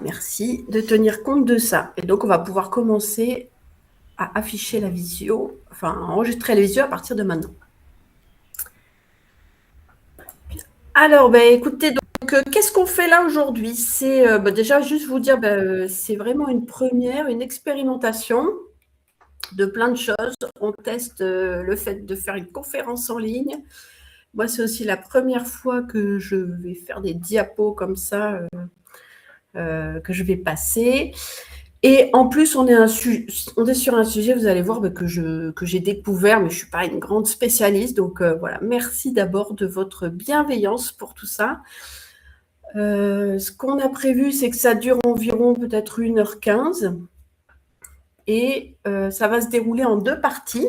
Merci de tenir compte de ça. Et donc, on va pouvoir commencer à afficher la visio, enfin, à enregistrer la visio à partir de maintenant. Alors, écoutez, donc, qu'est-ce qu'on fait là aujourd'hui? C'est déjà juste vous dire, c'est vraiment une première, une expérimentation de plein de choses. On teste le fait de faire une conférence en ligne. Moi, c'est aussi la première fois que je vais faire des diapos comme ça, que je vais passer. Et en plus, on est sur un sujet, vous allez voir, que j'ai découvert, mais je ne suis pas une grande spécialiste. Donc voilà, merci d'abord de votre bienveillance pour tout ça. Ce qu'on a prévu, c'est que ça dure environ peut-être 1h15. Et ça va se dérouler en 2 parties.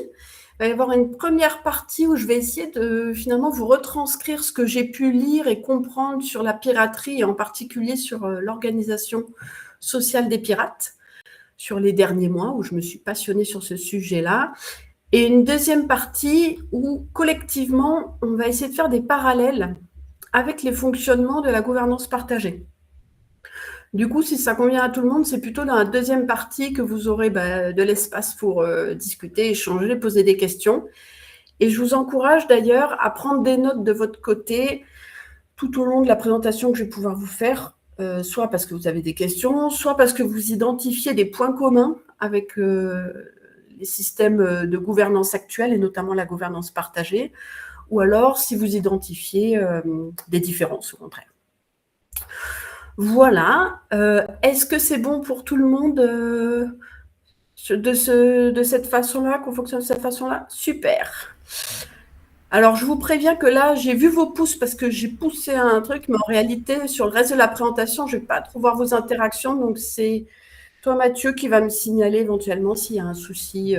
Il va y avoir une première partie où je vais essayer de finalement vous retranscrire ce que j'ai pu lire et comprendre sur la piraterie, et en particulier sur l'organisation sociale des pirates, sur les derniers mois, où je me suis passionnée sur ce sujet-là. Et une deuxième partie où, collectivement, on va essayer de faire des parallèles avec les fonctionnements de la gouvernance partagée. Du coup, si ça convient à tout le monde, c'est plutôt dans la deuxième partie que vous aurez de l'espace pour discuter, échanger, poser des questions. Et je vous encourage d'ailleurs à prendre des notes de votre côté tout au long de la présentation que je vais pouvoir vous faire, soit parce que vous avez des questions, soit parce que vous identifiez des points communs avec les systèmes de gouvernance actuels, et notamment la gouvernance partagée, ou alors si vous identifiez des différences au contraire. Voilà. Est-ce que c'est bon pour tout le monde de cette façon-là, qu'on fonctionne de cette façon-là? Super. Alors, je vous préviens que là, j'ai vu vos pouces parce que j'ai poussé un truc, mais en réalité, sur le reste de la présentation, je ne vais pas trop voir vos interactions. Donc, c'est toi, Mathieu, qui va me signaler éventuellement s'il y a un souci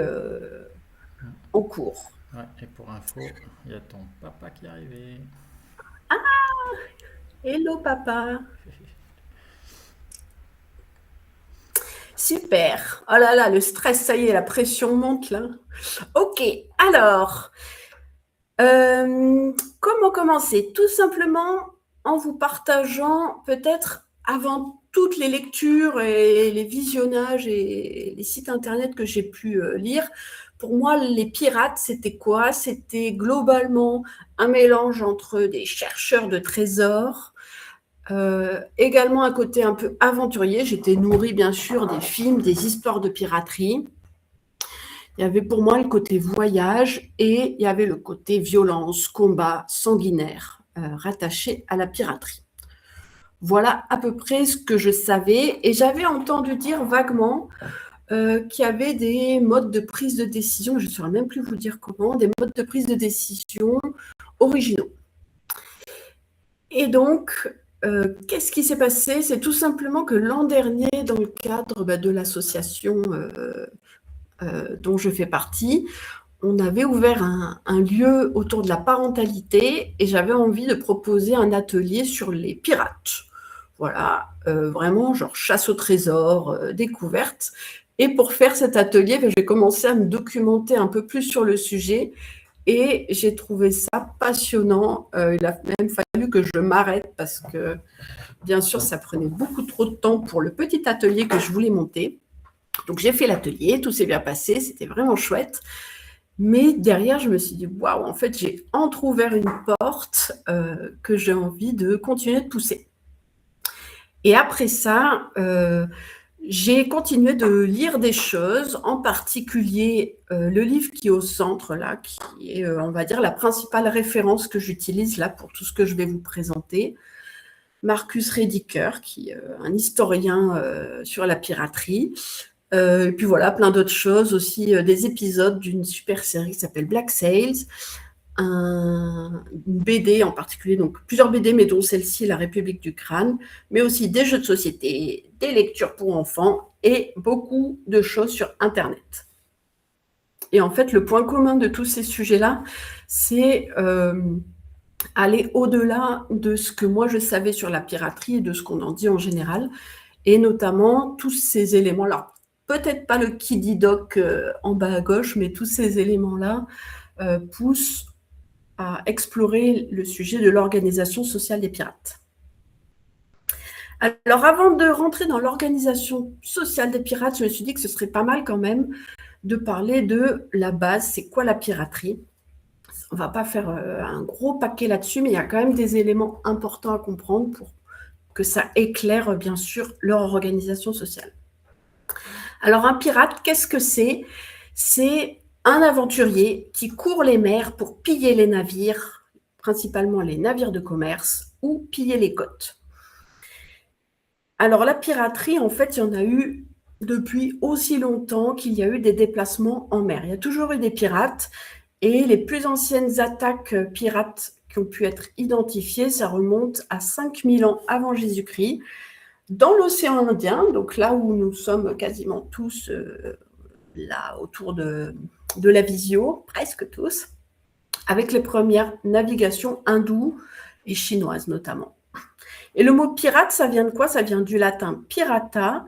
en cours. Ouais, et pour info, il y a ton papa qui est arrivé. Hello, papa. Super. Oh là là, le stress, ça y est, la pression monte là. Ok, alors, comment commencer? Tout simplement en vous partageant peut-être avant toutes les lectures et les visionnages et les sites internet que j'ai pu lire. Pour moi, les pirates, c'était quoi? C'était globalement un mélange entre des chercheurs de trésors, également un côté un peu aventurier. J'étais nourrie bien sûr des films, des histoires de piraterie. Il y avait pour moi le côté voyage et il y avait le côté violence, combat, sanguinaire, rattaché à la piraterie. Voilà à peu près ce que je savais. Et j'avais entendu dire vaguement qu'il y avait des modes de prise de décision, je ne saurais même plus vous dire comment, des modes de prise de décision originaux. Et donc, qu'est-ce qui s'est passé? C'est tout simplement que l'an dernier, dans le cadre de l'association dont je fais partie, on avait ouvert un lieu autour de la parentalité et j'avais envie de proposer un atelier sur les pirates. Voilà, vraiment genre chasse au trésor, découverte. Et pour faire cet atelier, j'ai commencé à me documenter un peu plus sur le sujet et j'ai trouvé ça passionnant. Il a même fallu que je m'arrête parce que, bien sûr, ça prenait beaucoup trop de temps pour le petit atelier que je voulais monter. Donc j'ai fait l'atelier, tout s'est bien passé, c'était vraiment chouette. Mais derrière, je me suis dit, waouh, en fait, j'ai entrouvert une porte que j'ai envie de continuer de pousser. Et après ça, j'ai continué de lire des choses, en particulier le livre qui est au centre, là, qui est, on va dire, la principale référence que j'utilise là pour tout ce que je vais vous présenter. Marcus Rediker, qui est un historien sur la piraterie. Et puis voilà, plein d'autres choses aussi, des épisodes d'une super série qui s'appelle Black Sails, une BD en particulier, donc plusieurs BD, mais dont celle-ci, La République du Crâne, mais aussi des jeux de société, des lectures pour enfants et beaucoup de choses sur Internet. Et en fait, le point commun de tous ces sujets-là, c'est aller au-delà de ce que moi je savais sur la piraterie et de ce qu'on en dit en général, et notamment tous ces éléments-là. Peut-être pas le Kididoc en bas à gauche, mais tous ces éléments-là poussent à explorer le sujet de l'organisation sociale des pirates. Alors, avant de rentrer dans l'organisation sociale des pirates, je me suis dit que ce serait pas mal quand même de parler de la base, c'est quoi la piraterie? On va pas faire un gros paquet là-dessus, mais il y a quand même des éléments importants à comprendre pour que ça éclaire bien sûr leur organisation sociale. Alors un pirate, qu'est-ce que c'est? C'est un aventurier qui court les mers pour piller les navires, principalement les navires de commerce, ou piller les côtes. Alors la piraterie, en fait, il y en a eu depuis aussi longtemps qu'il y a eu des déplacements en mer. Il y a toujours eu des pirates et les plus anciennes attaques pirates qui ont pu être identifiées, ça remonte à 5000 ans avant Jésus-Christ, dans l'océan Indien, donc là où nous sommes quasiment tous là autour de la visio, presque tous, avec les premières navigations hindoues et chinoises notamment. Et le mot pirate, ça vient de quoi? Ça vient du latin pirata,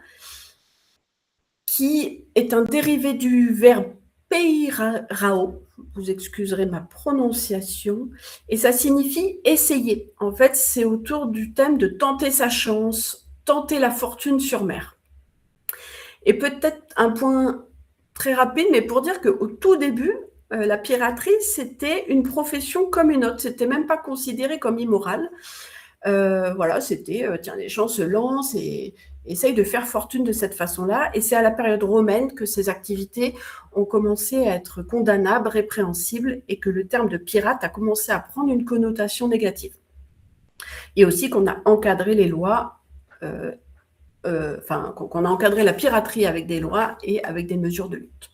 qui est un dérivé du verbe peirao, vous excuserez ma prononciation, et ça signifie essayer. En fait, c'est autour du thème de tenter sa chance, tenter la fortune sur mer. Et peut-être un point très rapide, mais pour dire qu'au tout début, la piraterie, c'était une profession comme une autre. C'était même pas considéré comme immoral. Voilà, c'était, tiens, les gens se lancent et essayent de faire fortune de cette façon-là. Et c'est à la période romaine que ces activités ont commencé à être condamnables, répréhensibles, et que le terme de pirate a commencé à prendre une connotation négative. Et aussi qu'on a encadré les lois, qu'on a encadré la piraterie avec des lois et avec des mesures de lutte.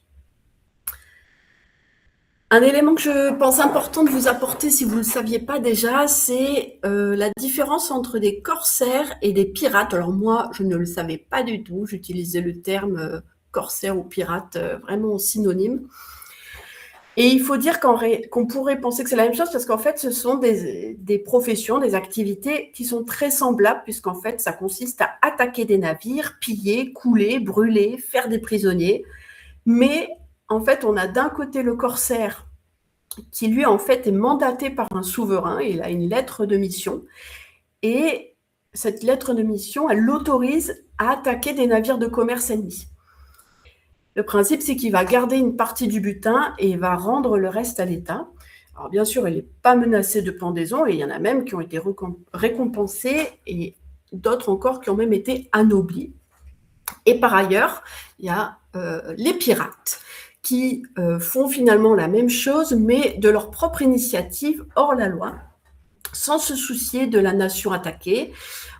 Un élément que je pense important de vous apporter, si vous ne le saviez pas déjà, c'est la différence entre des corsaires et des pirates. Alors moi, je ne le savais pas du tout. J'utilisais le terme corsaire ou pirate vraiment synonyme. Et il faut dire qu'on pourrait penser que c'est la même chose parce qu'en fait, ce sont des professions, des activités qui sont très semblables puisqu'en fait, ça consiste à attaquer des navires, piller, couler, brûler, faire des prisonniers. Mais en fait, on a d'un côté le corsaire qui, lui, en fait, est mandaté par un souverain. Il a une lettre de mission. Et cette lettre de mission, elle l'autorise à attaquer des navires de commerce ennemis. Le principe, c'est qu'il va garder une partie du butin et il va rendre le reste à l'État. Alors, bien sûr, il n'est pas menacé de pendaison et il y en a même qui ont été récompensés et d'autres encore qui ont même été anoblis. Et par ailleurs, il y a les pirates qui font finalement la même chose, mais de leur propre initiative, hors la loi, sans se soucier de la nation attaquée,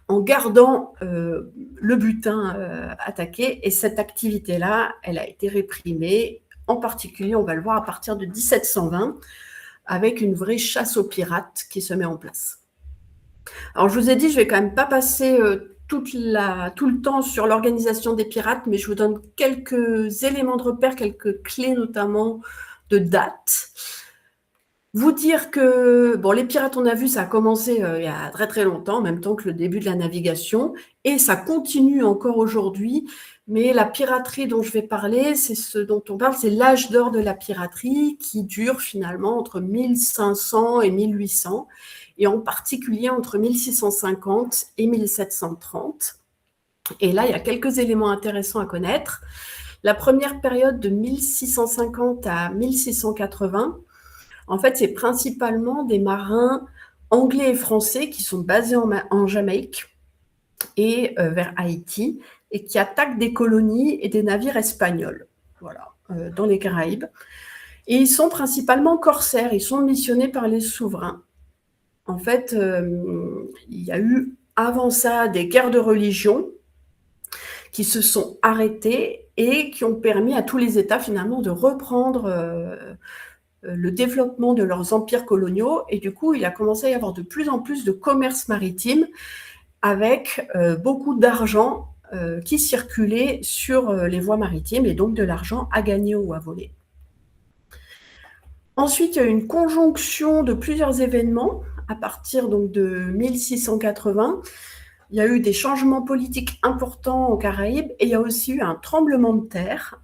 en gardant le butin attaqué. Et cette activité-là, elle a été réprimée, en particulier, on va le voir, à partir de 1720, avec une vraie chasse aux pirates qui se met en place. Alors, je vous ai dit, je ne vais quand même pas passer tout le temps sur l'organisation des pirates, mais je vous donne quelques éléments de repère, quelques clés notamment de date. Vous dire que bon, les pirates, on a vu, ça a commencé il y a très très longtemps, en même temps que le début de la navigation, et ça continue encore aujourd'hui. Mais la piraterie dont je vais parler, c'est ce dont on parle, c'est l'âge d'or de la piraterie qui dure finalement entre 1500 et 1800, et en particulier entre 1650 et 1730. Et là, il y a quelques éléments intéressants à connaître. La première période de 1650 à 1680, en fait, c'est principalement des marins anglais et français qui sont basés en Jamaïque et vers Haïti et qui attaquent des colonies et des navires espagnols, voilà, dans les Caraïbes. Et ils sont principalement corsaires, ils sont missionnés par les souverains. En fait, il y a eu avant ça des guerres de religion qui se sont arrêtées et qui ont permis à tous les États finalement de reprendre le développement de leurs empires coloniaux. Et du coup, il a commencé à y avoir de plus en plus de commerce maritime avec beaucoup d'argent qui circulait sur les voies maritimes et donc de l'argent à gagner ou à voler. Ensuite, il y a eu une conjonction de plusieurs événements à partir donc de 1680. Il y a eu des changements politiques importants aux Caraïbes et il y a aussi eu un tremblement de terre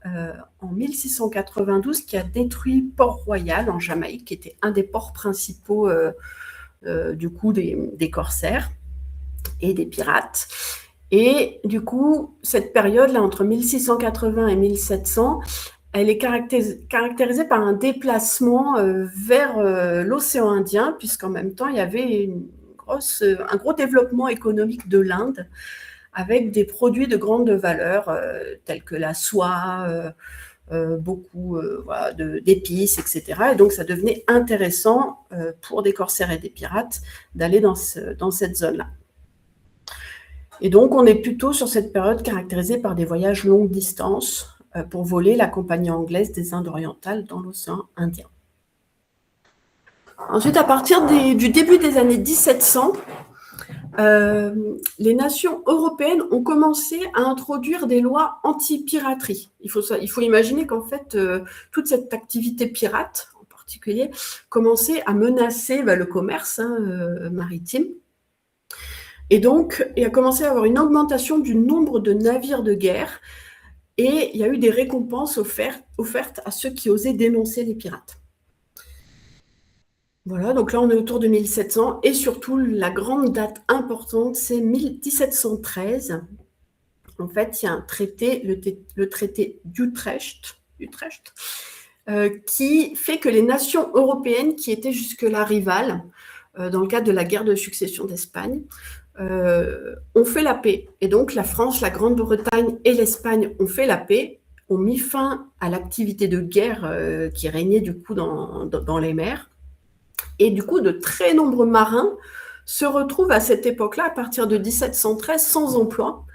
en 1692 qui a détruit Port-Royal en Jamaïque, qui était un des ports principaux du coup des corsaires et des pirates. Et du coup, cette période-là, entre 1680 et 1700, elle est caractérisée par un déplacement vers l'océan Indien, puisqu'en même temps, il y avait un gros développement économique de l'Inde, avec des produits de grande valeur, tels que la soie, beaucoup voilà, d'épices, etc. Et donc, ça devenait intéressant pour des corsaires et des pirates d'aller dans cette zone-là. Et donc, on est plutôt sur cette période caractérisée par des voyages longue distance pour voler la compagnie anglaise des Indes orientales dans l'océan Indien. Ensuite, à partir du début des années 1700, les nations européennes ont commencé à introduire des lois anti-piraterie. Il faut imaginer qu'en fait, toute cette activité pirate, en particulier, commençait à menacer le commerce maritime. Et donc, il a commencé à avoir une augmentation du nombre de navires de guerre et il y a eu des récompenses offertes à ceux qui osaient dénoncer les pirates. Voilà, donc là, on est autour de 1700 et surtout, la grande date importante, c'est 1713. En fait, il y a un traité, le traité d'Utrecht, qui fait que les nations européennes qui étaient jusque-là rivales, dans le cadre de la guerre de succession d'Espagne, ont fait la paix. Et donc, la France, la Grande-Bretagne et l'Espagne ont fait la paix, ont mis fin à l'activité de guerre qui régnait du coup dans les mers. Et du coup, de très nombreux marins se retrouvent à cette époque-là, à partir de 1713, sans emploi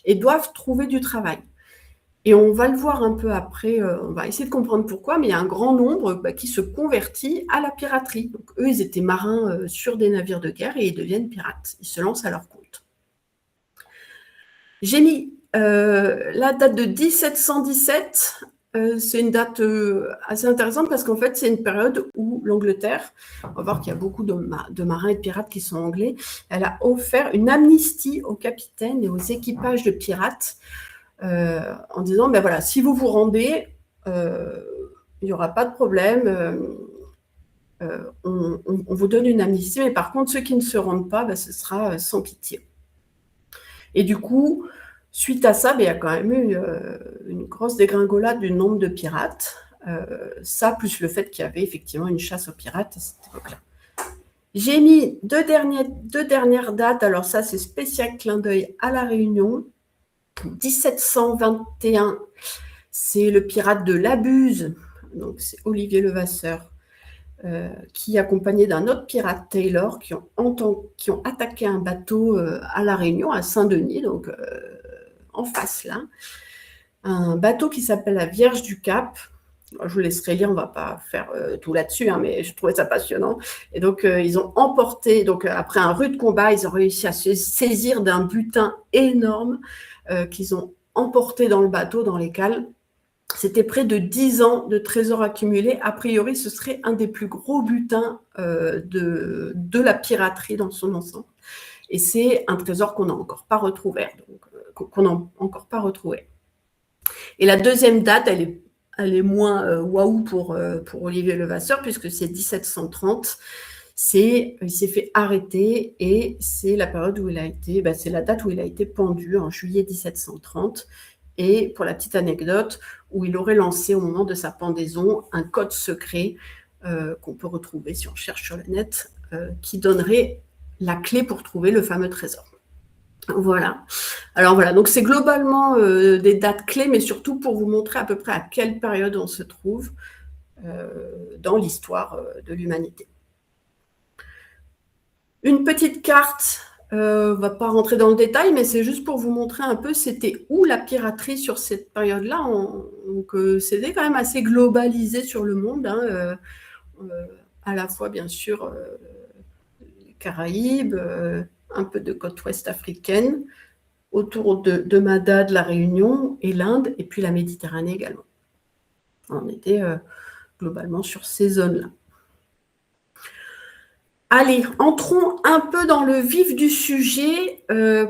et doivent trouver du travail. Et on va le voir un peu après, on va essayer de comprendre pourquoi, mais il y a un grand nombre qui se convertit à la piraterie. Donc, eux, ils étaient marins sur des navires de guerre et ils deviennent pirates. Ils se lancent à leur compte. J'ai mis la date de 1717. C'est une date assez intéressante parce qu'en fait, c'est une période où l'Angleterre, on va voir qu'il y a beaucoup de marins et de pirates qui sont anglais, elle a offert une amnistie aux capitaines et aux équipages de pirates en disant, ben voilà, si vous vous rendez, il n'y aura pas de problème, on vous donne une amnistie, mais par contre, ceux qui ne se rendent pas, ben, ce sera sans pitié. Et du coup, suite à ça, il y a quand même eu une grosse dégringolade du nombre de pirates. Ça, plus le fait qu'il y avait effectivement une chasse aux pirates à cette époque-là. J'ai mis deux dernières dates. Alors ça, c'est spécial clin d'œil à La Réunion. 1721, c'est le pirate de l'Abuse. Donc c'est Olivier Levasseur qui, accompagné d'un autre pirate, Taylor, qui ont attaqué un bateau à La Réunion, à Saint-Denis, donc en face là, un bateau qui s'appelle la Vierge du Cap. Je vous laisserai lire, on ne va pas faire tout là-dessus, mais je trouvais ça passionnant. Et donc, ils ont emporté, donc après un rude combat, ils ont réussi à se saisir d'un butin énorme qu'ils ont emporté dans le bateau, dans les cales. C'était près de 10 ans de trésors accumulés. A priori, ce serait un des plus gros butins de la piraterie dans son ensemble. Et c'est un trésor qu'on n'a encore pas retrouvé. Et la deuxième date, elle est moins waouh pour Olivier Levasseur, puisque c'est 1730. Il s'est fait arrêter et c'est la période où c'est la date où il a été pendu, en juillet 1730. Et pour la petite anecdote, où il aurait lancé au moment de sa pendaison un code secret qu'on peut retrouver si on cherche sur le net, qui donnerait la clé pour trouver le fameux trésor. Voilà. Alors voilà, donc c'est globalement des dates clés, mais surtout pour vous montrer à peu près à quelle période on se trouve dans l'histoire de l'humanité. Une petite carte, on ne va pas rentrer dans le détail, mais c'est juste pour vous montrer un peu c'était où la piraterie sur cette période-là. Donc c'était quand même assez globalisé sur le monde, à la fois bien sûr les Caraïbes, un peu de côte ouest africaine, autour de Madrid, la Réunion et l'Inde, et puis la Méditerranée également. On était globalement sur ces zones-là. Allez, entrons un peu dans le vif du sujet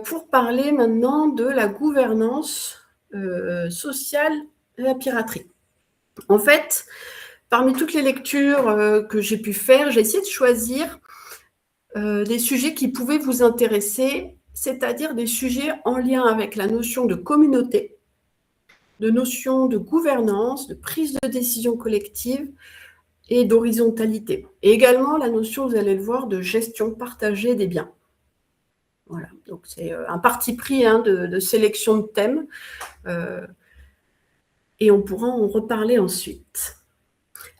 pour parler maintenant de la gouvernance sociale de la piraterie. En fait, parmi toutes les lectures que j'ai pu faire, j'ai essayé de choisir des sujets qui pouvaient vous intéresser c'est-à-dire des sujets en lien avec la notion de communauté, de notion de gouvernance, de prise de décision collective et d'horizontalité. Et également la notion, vous allez le voir, de gestion partagée des biens. Voilà, donc c'est un parti pris de sélection de thèmes, et on pourra en reparler ensuite.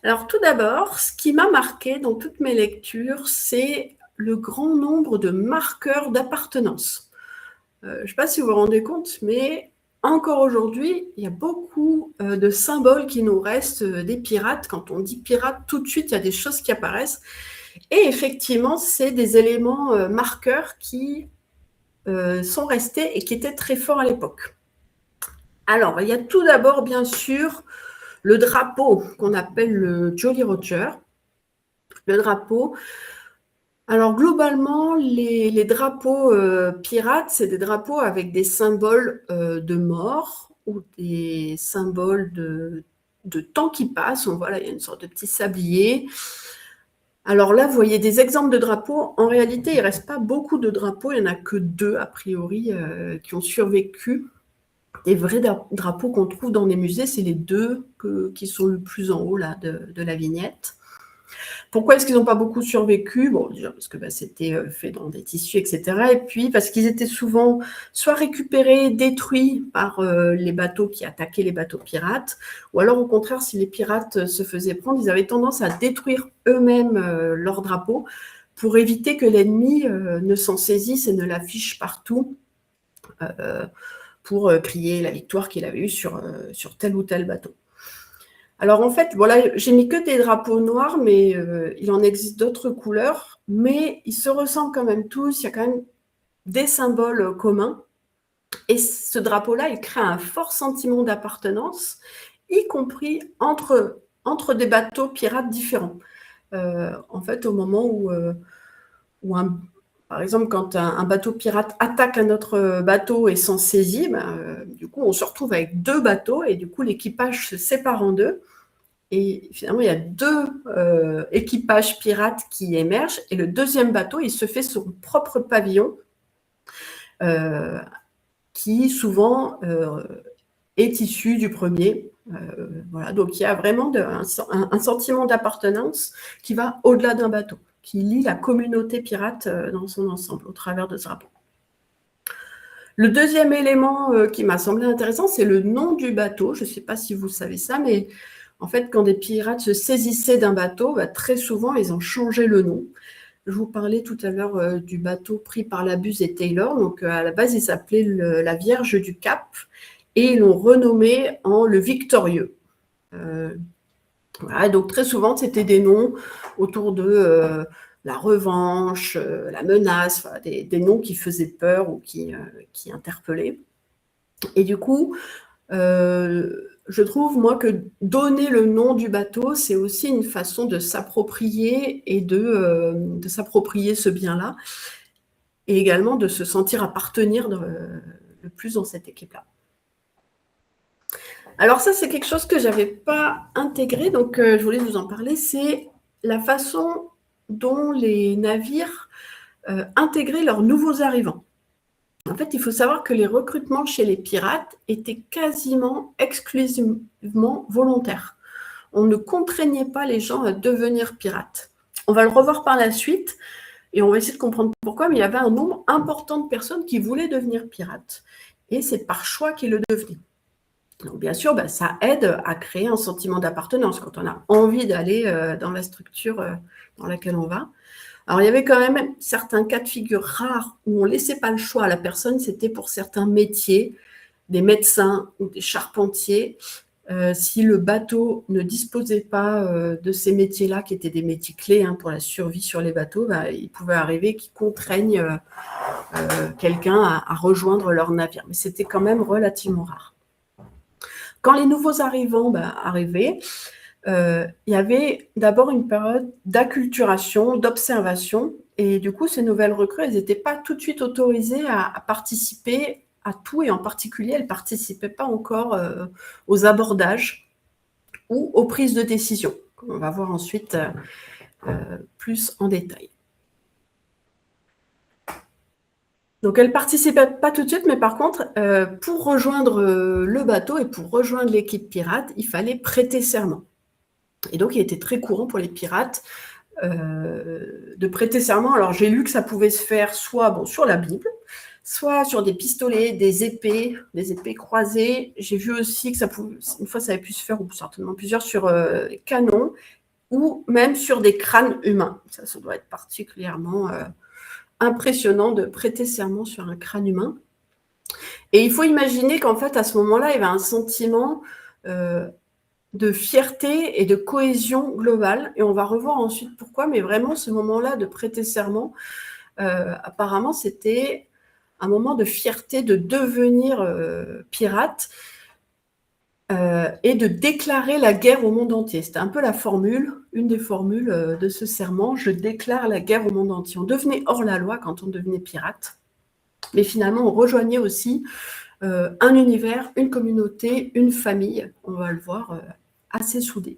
Alors tout d'abord, ce qui m'a marqué dans toutes mes lectures, c'est le grand nombre de marqueurs d'appartenance. Je ne sais pas si vous vous rendez compte, mais encore aujourd'hui, il y a beaucoup de symboles qui nous restent des pirates. Quand on dit pirate, tout de suite, il y a des choses qui apparaissent. Et effectivement, c'est des éléments marqueurs qui sont restés et qui étaient très forts à l'époque. Alors, il y a tout d'abord, bien sûr, le drapeau qu'on appelle le Jolly Roger. Le drapeau. Alors, globalement, les drapeaux pirates, c'est des drapeaux avec des symboles de mort ou des symboles de temps qui passe. Voilà, il y a une sorte de petit sablier. Alors là, vous voyez des exemples de drapeaux. En réalité, il ne reste pas beaucoup de drapeaux. Il n'y en a que 2, a priori, qui ont survécu. Des vrais drapeaux qu'on trouve dans les musées, c'est les 2 qui sont le plus en haut là, de la vignette. Pourquoi est-ce qu'ils n'ont pas beaucoup survécu? Bon, déjà parce que c'était fait dans des tissus, etc. Et puis parce qu'ils étaient souvent soit récupérés, détruits par les bateaux qui attaquaient les bateaux pirates, ou alors au contraire, si les pirates se faisaient prendre, ils avaient tendance à détruire eux-mêmes leur drapeau pour éviter que l'ennemi ne s'en saisisse et ne l'affiche partout pour crier la victoire qu'il avait eue sur tel ou tel bateau. Alors en fait, voilà, j'ai mis que des drapeaux noirs, mais il en existe d'autres couleurs, mais ils se ressemblent quand même tous, il y a quand même des symboles communs. Et ce drapeau-là, il crée un fort sentiment d'appartenance, y compris entre des bateaux pirates différents. En fait, au moment où par exemple, quand un bateau pirate attaque un autre bateau et s'en saisit, du coup, on se retrouve avec 2 bateaux et du coup, l'équipage se sépare en 2. Et finalement, il y a 2 équipages pirates qui émergent et le deuxième bateau, il se fait son propre pavillon qui souvent est issu du premier. Voilà, donc il y a vraiment un sentiment d'appartenance qui va au-delà d'un bateau, qui lie la communauté pirate dans son ensemble au travers de ce drapeau. Le deuxième élément qui m'a semblé intéressant, c'est le nom du bateau. Je ne sais pas si vous savez ça, mais en fait, quand des pirates se saisissaient d'un bateau, très souvent, ils en changeaient le nom. Je vous parlais tout à l'heure du bateau pris par la Buse et Taylor. Donc, à la base, il s'appelait la Vierge du Cap et ils l'ont renommé en le Victorieux. Voilà, donc, très souvent, c'était des noms autour de la revanche, la menace, des noms qui faisaient peur ou qui interpellaient. Et du coup, je trouve, moi, que donner le nom du bateau, c'est aussi une façon de s'approprier et de s'approprier ce bien-là et également de se sentir appartenir le plus dans cette équipe-là. Alors ça, c'est quelque chose que je n'avais pas intégré, donc je voulais vous en parler, c'est la façon dont les navires intégraient leurs nouveaux arrivants. En fait, il faut savoir que les recrutements chez les pirates étaient quasiment exclusivement volontaires. On ne contraignait pas les gens à devenir pirates. On va le revoir par la suite et on va essayer de comprendre pourquoi, mais il y avait un nombre important de personnes qui voulaient devenir pirates et c'est par choix qu'ils le devenaient. Donc bien sûr, ça aide à créer un sentiment d'appartenance quand on a envie d'aller dans la structure dans laquelle on va. Alors, il y avait quand même certains cas de figure rares où on ne laissait pas le choix à la personne. C'était pour certains métiers, des médecins ou des charpentiers. Si le bateau ne disposait pas de ces métiers-là, qui étaient des métiers clés pour la survie sur les bateaux, il pouvait arriver qu'ils contraignent quelqu'un à rejoindre leur navire. Mais c'était quand même relativement rare. Quand les nouveaux arrivants arrivaient, il y avait d'abord une période d'acculturation, d'observation, et du coup, ces nouvelles recrues, elles n'étaient pas tout de suite autorisées à participer à tout, et en particulier, elles ne participaient pas encore aux abordages ou aux prises de décision. On va voir ensuite plus en détail. Donc elle participait pas tout de suite, mais par contre, pour rejoindre le bateau et pour rejoindre l'équipe pirate, il fallait prêter serment. Et donc il était très courant pour les pirates de prêter serment. Alors j'ai lu que ça pouvait se faire soit sur la Bible, soit sur des pistolets, des épées croisées. J'ai vu aussi que une fois ça avait pu se faire, ou certainement plusieurs, sur canons, ou même sur des crânes humains. Ça doit être particulièrement impressionnant de prêter serment sur un crâne humain. Et il faut imaginer qu'en fait, à ce moment-là, il y avait un sentiment de fierté et de cohésion globale. Et on va revoir ensuite pourquoi, mais vraiment, ce moment-là de prêter serment, apparemment, c'était un moment de fierté de devenir pirate et de déclarer la guerre au monde entier. C'était un peu la formule, une des formules de ce serment: je déclare la guerre au monde entier. On devenait hors la loi quand on devenait pirate, mais finalement on rejoignait aussi un univers, une communauté, une famille, on va le voir, assez soudée.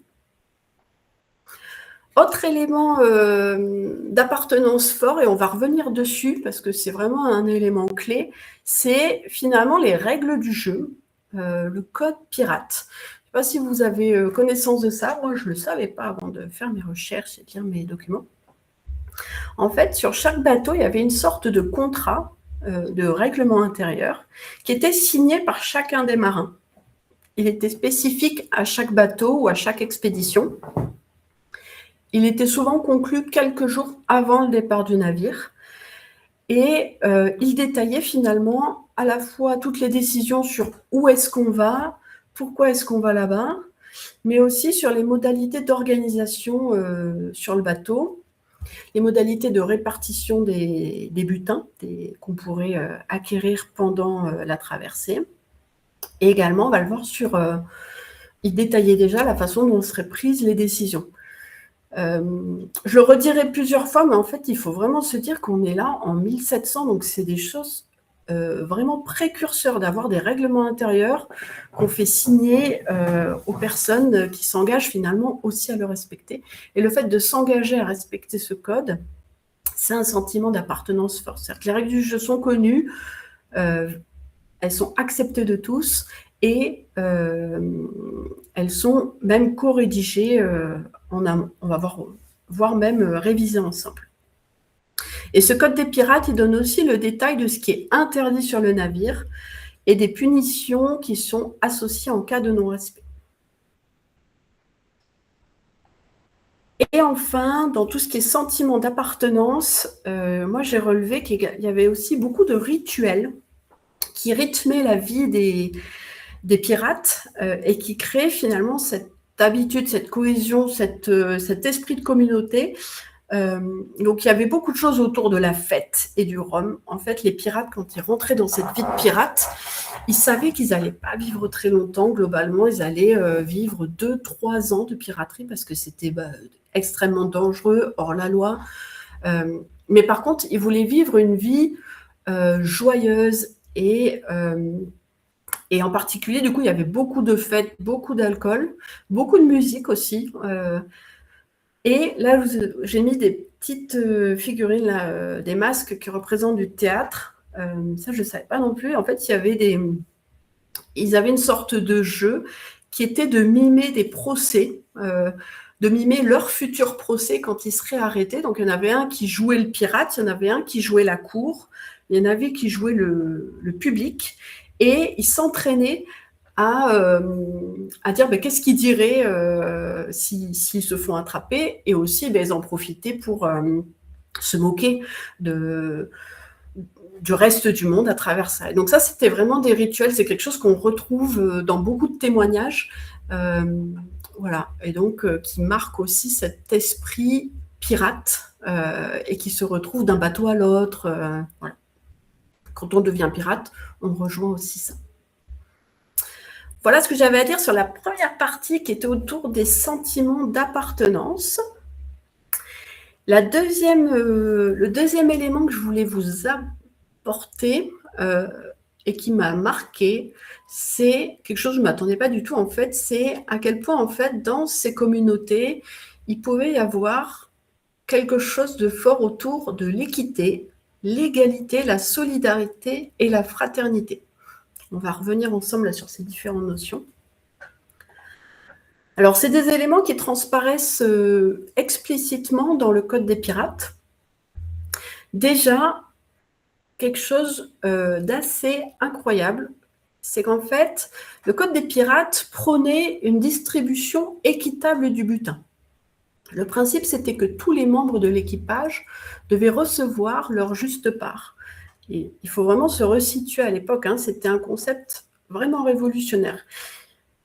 Autre élément d'appartenance fort, et on va revenir dessus parce que c'est vraiment un élément clé, c'est finalement les règles du jeu, le code pirate. Je ne sais pas si vous avez connaissance de ça. Moi, je ne le savais pas avant de faire mes recherches et de lire mes documents. En fait, sur chaque bateau, il y avait une sorte de contrat de règlement intérieur qui était signé par chacun des marins. Il était spécifique à chaque bateau ou à chaque expédition. Il était souvent conclu quelques jours avant le départ du navire. Et il détaillait finalement à la fois toutes les décisions sur où est-ce qu'on va, pourquoi est-ce qu'on va là-bas, mais aussi sur les modalités d'organisation sur le bateau, les modalités de répartition des butins qu'on pourrait acquérir pendant la traversée. Et également, on va le voir il détaillait déjà la façon dont seraient prises les décisions. Je le redirai plusieurs fois, mais en fait, il faut vraiment se dire qu'on est là en 1700, donc c'est des choses vraiment précurseurs d'avoir des règlements intérieurs qu'on fait signer aux personnes qui s'engagent finalement aussi à le respecter. Et le fait de s'engager à respecter ce code, c'est un sentiment d'appartenance fort. C'est-à-dire que les règles du jeu sont connues, elles sont acceptées de tous, et elles sont même co-rédigées en amont. On va voir même réviser ensemble. Et ce code des pirates, il donne aussi le détail de ce qui est interdit sur le navire et des punitions qui sont associées en cas de non-respect. Et enfin, dans tout ce qui est sentiment d'appartenance, moi j'ai relevé qu'il y avait aussi beaucoup de rituels qui rythmaient la vie des pirates et qui créaient finalement cette habitude, cette cohésion, cet esprit de communauté. Donc il y avait beaucoup de choses autour de la fête et du rhum. En fait, les pirates, quand ils rentraient dans cette vie de pirate, ils savaient qu'ils n'allaient pas vivre très longtemps. Globalement, ils allaient vivre 2-3 ans de piraterie parce que c'était extrêmement dangereux, hors la loi. Mais par contre, ils voulaient vivre une vie joyeuse et en particulier, du coup, il y avait beaucoup de fêtes, beaucoup d'alcool, beaucoup de musique aussi. Et là, j'ai mis des petites figurines, là, des masques qui représentent du théâtre. Ça, je ne savais pas non plus. En fait, ils avaient une sorte de jeu qui était de mimer des procès, de mimer leur futur procès quand ils seraient arrêtés. Donc, il y en avait un qui jouait le pirate, il y en avait un qui jouait la cour, il y en avait qui jouait le public, et ils s'entraînaient à dire qu'est-ce qu'ils diraient s'ils se font attraper, et aussi ils en profitaient pour se moquer du reste du monde à travers ça. Et donc ça, c'était vraiment des rituels, c'est quelque chose qu'on retrouve dans beaucoup de témoignages, voilà, et donc qui marque aussi cet esprit pirate et qui se retrouve d'un bateau à l'autre. Voilà. Quand on devient pirate, on rejoint aussi ça. Voilà ce que j'avais à dire sur la première partie qui était autour des sentiments d'appartenance. Le deuxième élément que je voulais vous apporter et qui m'a marqué, c'est quelque chose que je ne m'attendais pas du tout en fait, c'est à quel point en fait dans ces communautés, il pouvait y avoir quelque chose de fort autour de l'équité, l'égalité, la solidarité et la fraternité. On va revenir ensemble là, sur ces différentes notions. Alors, c'est des éléments qui transparaissent explicitement dans le Code des pirates. Déjà, quelque chose d'assez incroyable, c'est qu'en fait, le Code des pirates prônait une distribution équitable du butin. Le principe, c'était que tous les membres de l'équipage devaient recevoir leur juste part. Et il faut vraiment se resituer à l'époque, hein, c'était un concept vraiment révolutionnaire.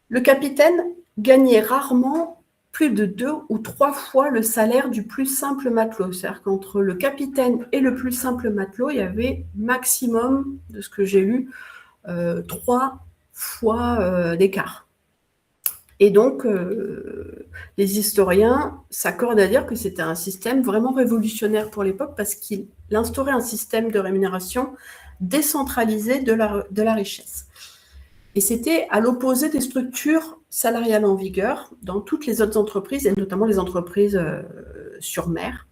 Le capitaine gagnait rarement plus de 2 ou 3 fois le salaire du plus simple matelot. C'est-à-dire qu'entre le capitaine et le plus simple matelot, il y avait maximum, de ce que j'ai lu, 3 fois d'écart. Et donc, les historiens s'accordent à dire que c'était un système vraiment révolutionnaire pour l'époque parce qu'il instaurait un système de rémunération décentralisé de la richesse. Et c'était à l'opposé des structures salariales en vigueur dans toutes les autres entreprises, et notamment les entreprises sur mer,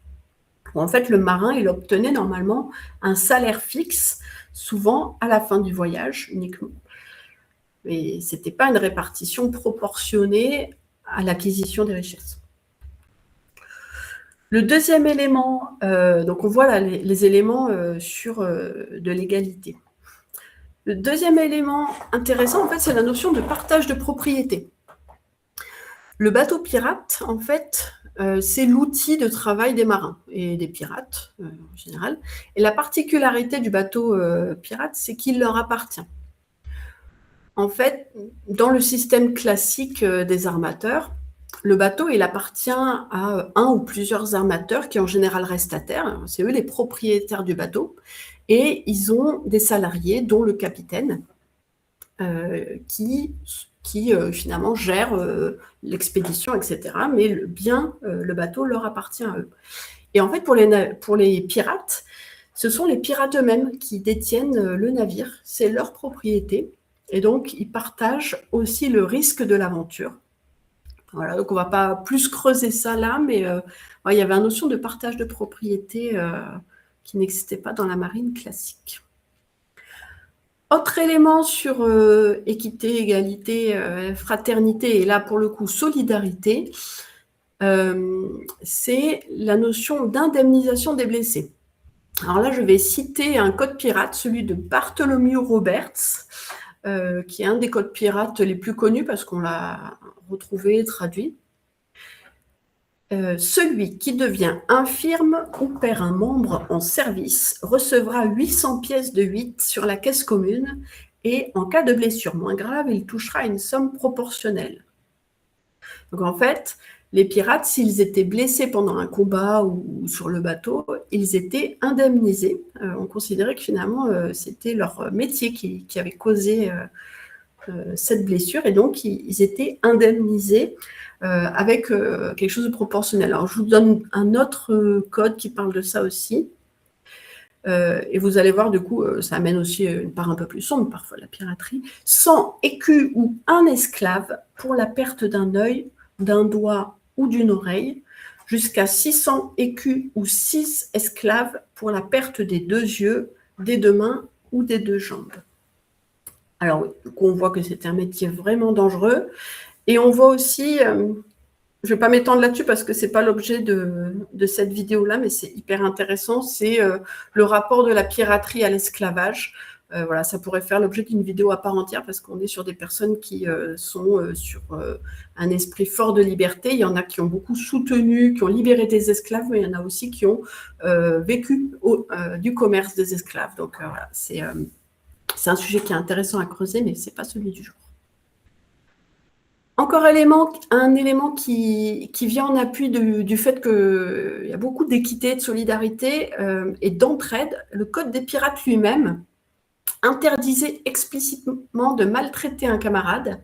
où en fait le marin, il obtenait normalement un salaire fixe, souvent à la fin du voyage uniquement. Mais ce n'était pas une répartition proportionnée à l'acquisition des richesses. Le deuxième élément, donc on voit là les éléments de l'égalité. Le deuxième élément intéressant, en fait, c'est la notion de partage de propriété. Le bateau pirate, en fait, c'est l'outil de travail des marins et des pirates en général. Et la particularité du bateau pirate, c'est qu'il leur appartient. En fait, dans le système classique des armateurs, le bateau, il appartient à un ou plusieurs armateurs qui en général restent à terre. C'est eux les propriétaires du bateau. Et ils ont des salariés, dont le capitaine, qui finalement gère l'expédition, etc. Mais le bateau leur appartient à eux. Et en fait, pour les pirates, ce sont les pirates eux-mêmes qui détiennent le navire. C'est leur propriété. Et donc, ils partagent aussi le risque de l'aventure. Voilà, donc on ne va pas plus creuser ça là, mais il y avait une notion de partage de propriété qui n'existait pas dans la marine classique. Autre élément sur équité, égalité, fraternité, et là pour le coup solidarité, c'est la notion d'indemnisation des blessés. Alors là, je vais citer un code pirate, celui de Bartholomew Roberts, qui est un des codes pirates les plus connus parce qu'on l'a retrouvé, traduit. Celui qui devient infirme ou perd un membre en service recevra 800 pièces de 8 sur la caisse commune et en cas de blessure moins grave, il touchera une somme proportionnelle. Donc en fait, les pirates, s'ils étaient blessés pendant un combat ou sur le bateau, ils étaient indemnisés. On considérait que finalement, c'était leur métier qui avait causé cette blessure et donc ils étaient indemnisés avec quelque chose de proportionnel. Alors, je vous donne un autre code qui parle de ça aussi. Et vous allez voir, du coup, ça amène aussi une part un peu plus sombre, parfois, la piraterie. 100 écus ou un esclave pour la perte d'un œil, d'un doigt ou d'une oreille, jusqu'à 600 écus ou 6 esclaves pour la perte des 2 yeux, des 2 mains ou des 2 jambes. Alors, oui, on voit que c'est un métier vraiment dangereux. Et on voit aussi, je ne vais pas m'étendre là-dessus parce que ce n'est pas l'objet de cette vidéo-là, mais c'est hyper intéressant, c'est le rapport de la piraterie à l'esclavage. Voilà, ça pourrait faire l'objet d'une vidéo à part entière parce qu'on est sur des personnes qui sont sur un esprit fort de liberté. Il y en a qui ont beaucoup soutenu, qui ont libéré des esclaves, mais il y en a aussi qui ont vécu du commerce des esclaves. Donc voilà, c'est un sujet qui est intéressant à creuser, mais ce n'est pas celui du jour. Encore un élément qui vient en appui du fait qu'il y a beaucoup d'équité, de solidarité et d'entraide. Le Code des pirates lui-même interdisait explicitement de maltraiter un camarade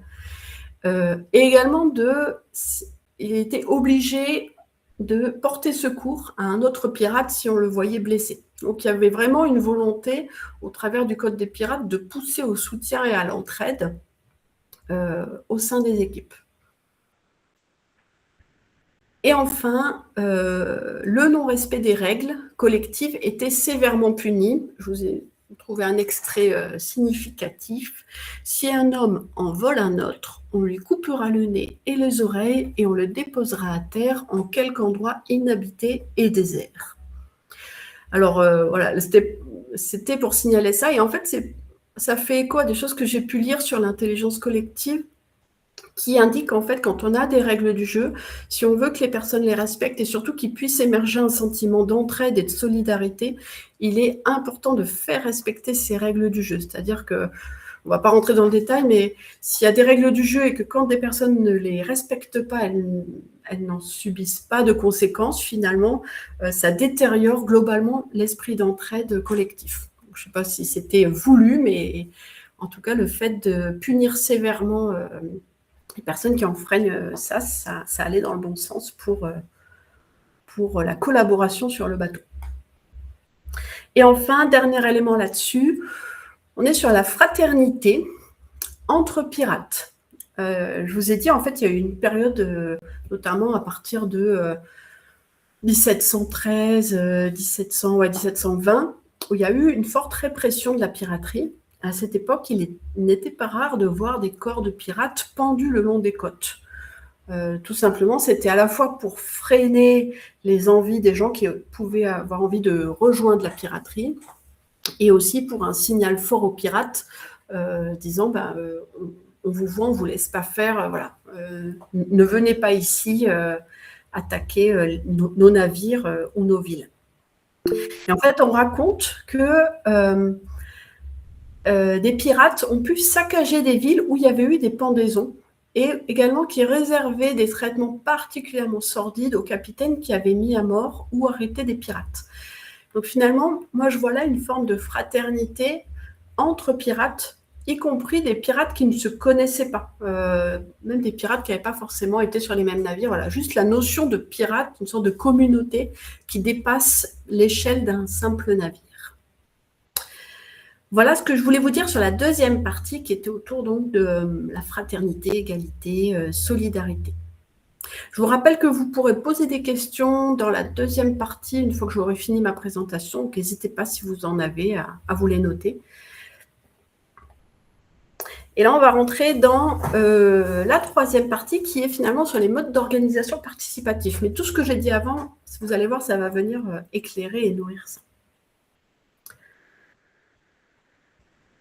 et également il était obligé de porter secours à un autre pirate si on le voyait blessé. Donc il y avait vraiment une volonté, au travers du Code des pirates, de pousser au soutien et à l'entraide au sein des équipes. Et enfin, le non-respect des règles collectives était sévèrement puni. Je vous ai trouvé un extrait significatif. Si un homme en vole un autre, on lui coupera le nez et les oreilles et on le déposera à terre en quelque endroit inhabité et désert. Alors voilà, c'était pour signaler ça. Et en fait, ça fait écho à des choses que j'ai pu lire sur l'intelligence collective qui indique en fait quand on a des règles du jeu, si on veut que les personnes les respectent et surtout qu'il puisse émerger un sentiment d'entraide et de solidarité, il est important de faire respecter ces règles du jeu. C'est-à-dire que, on ne va pas rentrer dans le détail, mais s'il y a des règles du jeu et que quand des personnes ne les respectent pas, elles n'en subissent pas de conséquences, finalement, ça détériore globalement l'esprit d'entraide collectif. Donc, je ne sais pas si c'était voulu, mais en tout cas, le fait de punir sévèrement les personnes qui enfreignent ça allait dans le bon sens pour la collaboration sur le bateau. Et enfin, dernier élément là-dessus, on est sur la fraternité entre pirates. Je vous ai dit, en fait, il y a eu une période, notamment à partir de 1713, 1720, où il y a eu une forte répression de la piraterie. À cette époque, il n'était pas rare de voir des corps de pirates pendus le long des côtes. Tout simplement, c'était à la fois pour freiner les envies des gens qui pouvaient avoir envie de rejoindre la piraterie, et aussi pour un signal fort aux pirates, disant on vous voit, on ne vous laisse pas faire, voilà, ne venez pas ici attaquer nos navires ou nos villes. Et en fait, on raconte que des pirates ont pu saccager des villes où il y avait eu des pendaisons, et également qui réservaient des traitements particulièrement sordides aux capitaines qui avaient mis à mort ou arrêté des pirates. Donc finalement, moi je vois là une forme de fraternité entre pirates, y compris des pirates qui ne se connaissaient pas, même des pirates qui n'avaient pas forcément été sur les mêmes navires. Voilà, juste la notion de pirate, une sorte de communauté qui dépasse l'échelle d'un simple navire. Voilà ce que je voulais vous dire sur la deuxième partie qui était autour donc de la fraternité, égalité, solidarité. Je vous rappelle que vous pourrez poser des questions dans la deuxième partie une fois que j'aurai fini ma présentation. Donc n'hésitez pas si vous en avez à vous les noter. Et là, on va rentrer dans la troisième partie qui est finalement sur les modes d'organisation participatif. Mais tout ce que j'ai dit avant, vous allez voir, ça va venir éclairer et nourrir ça.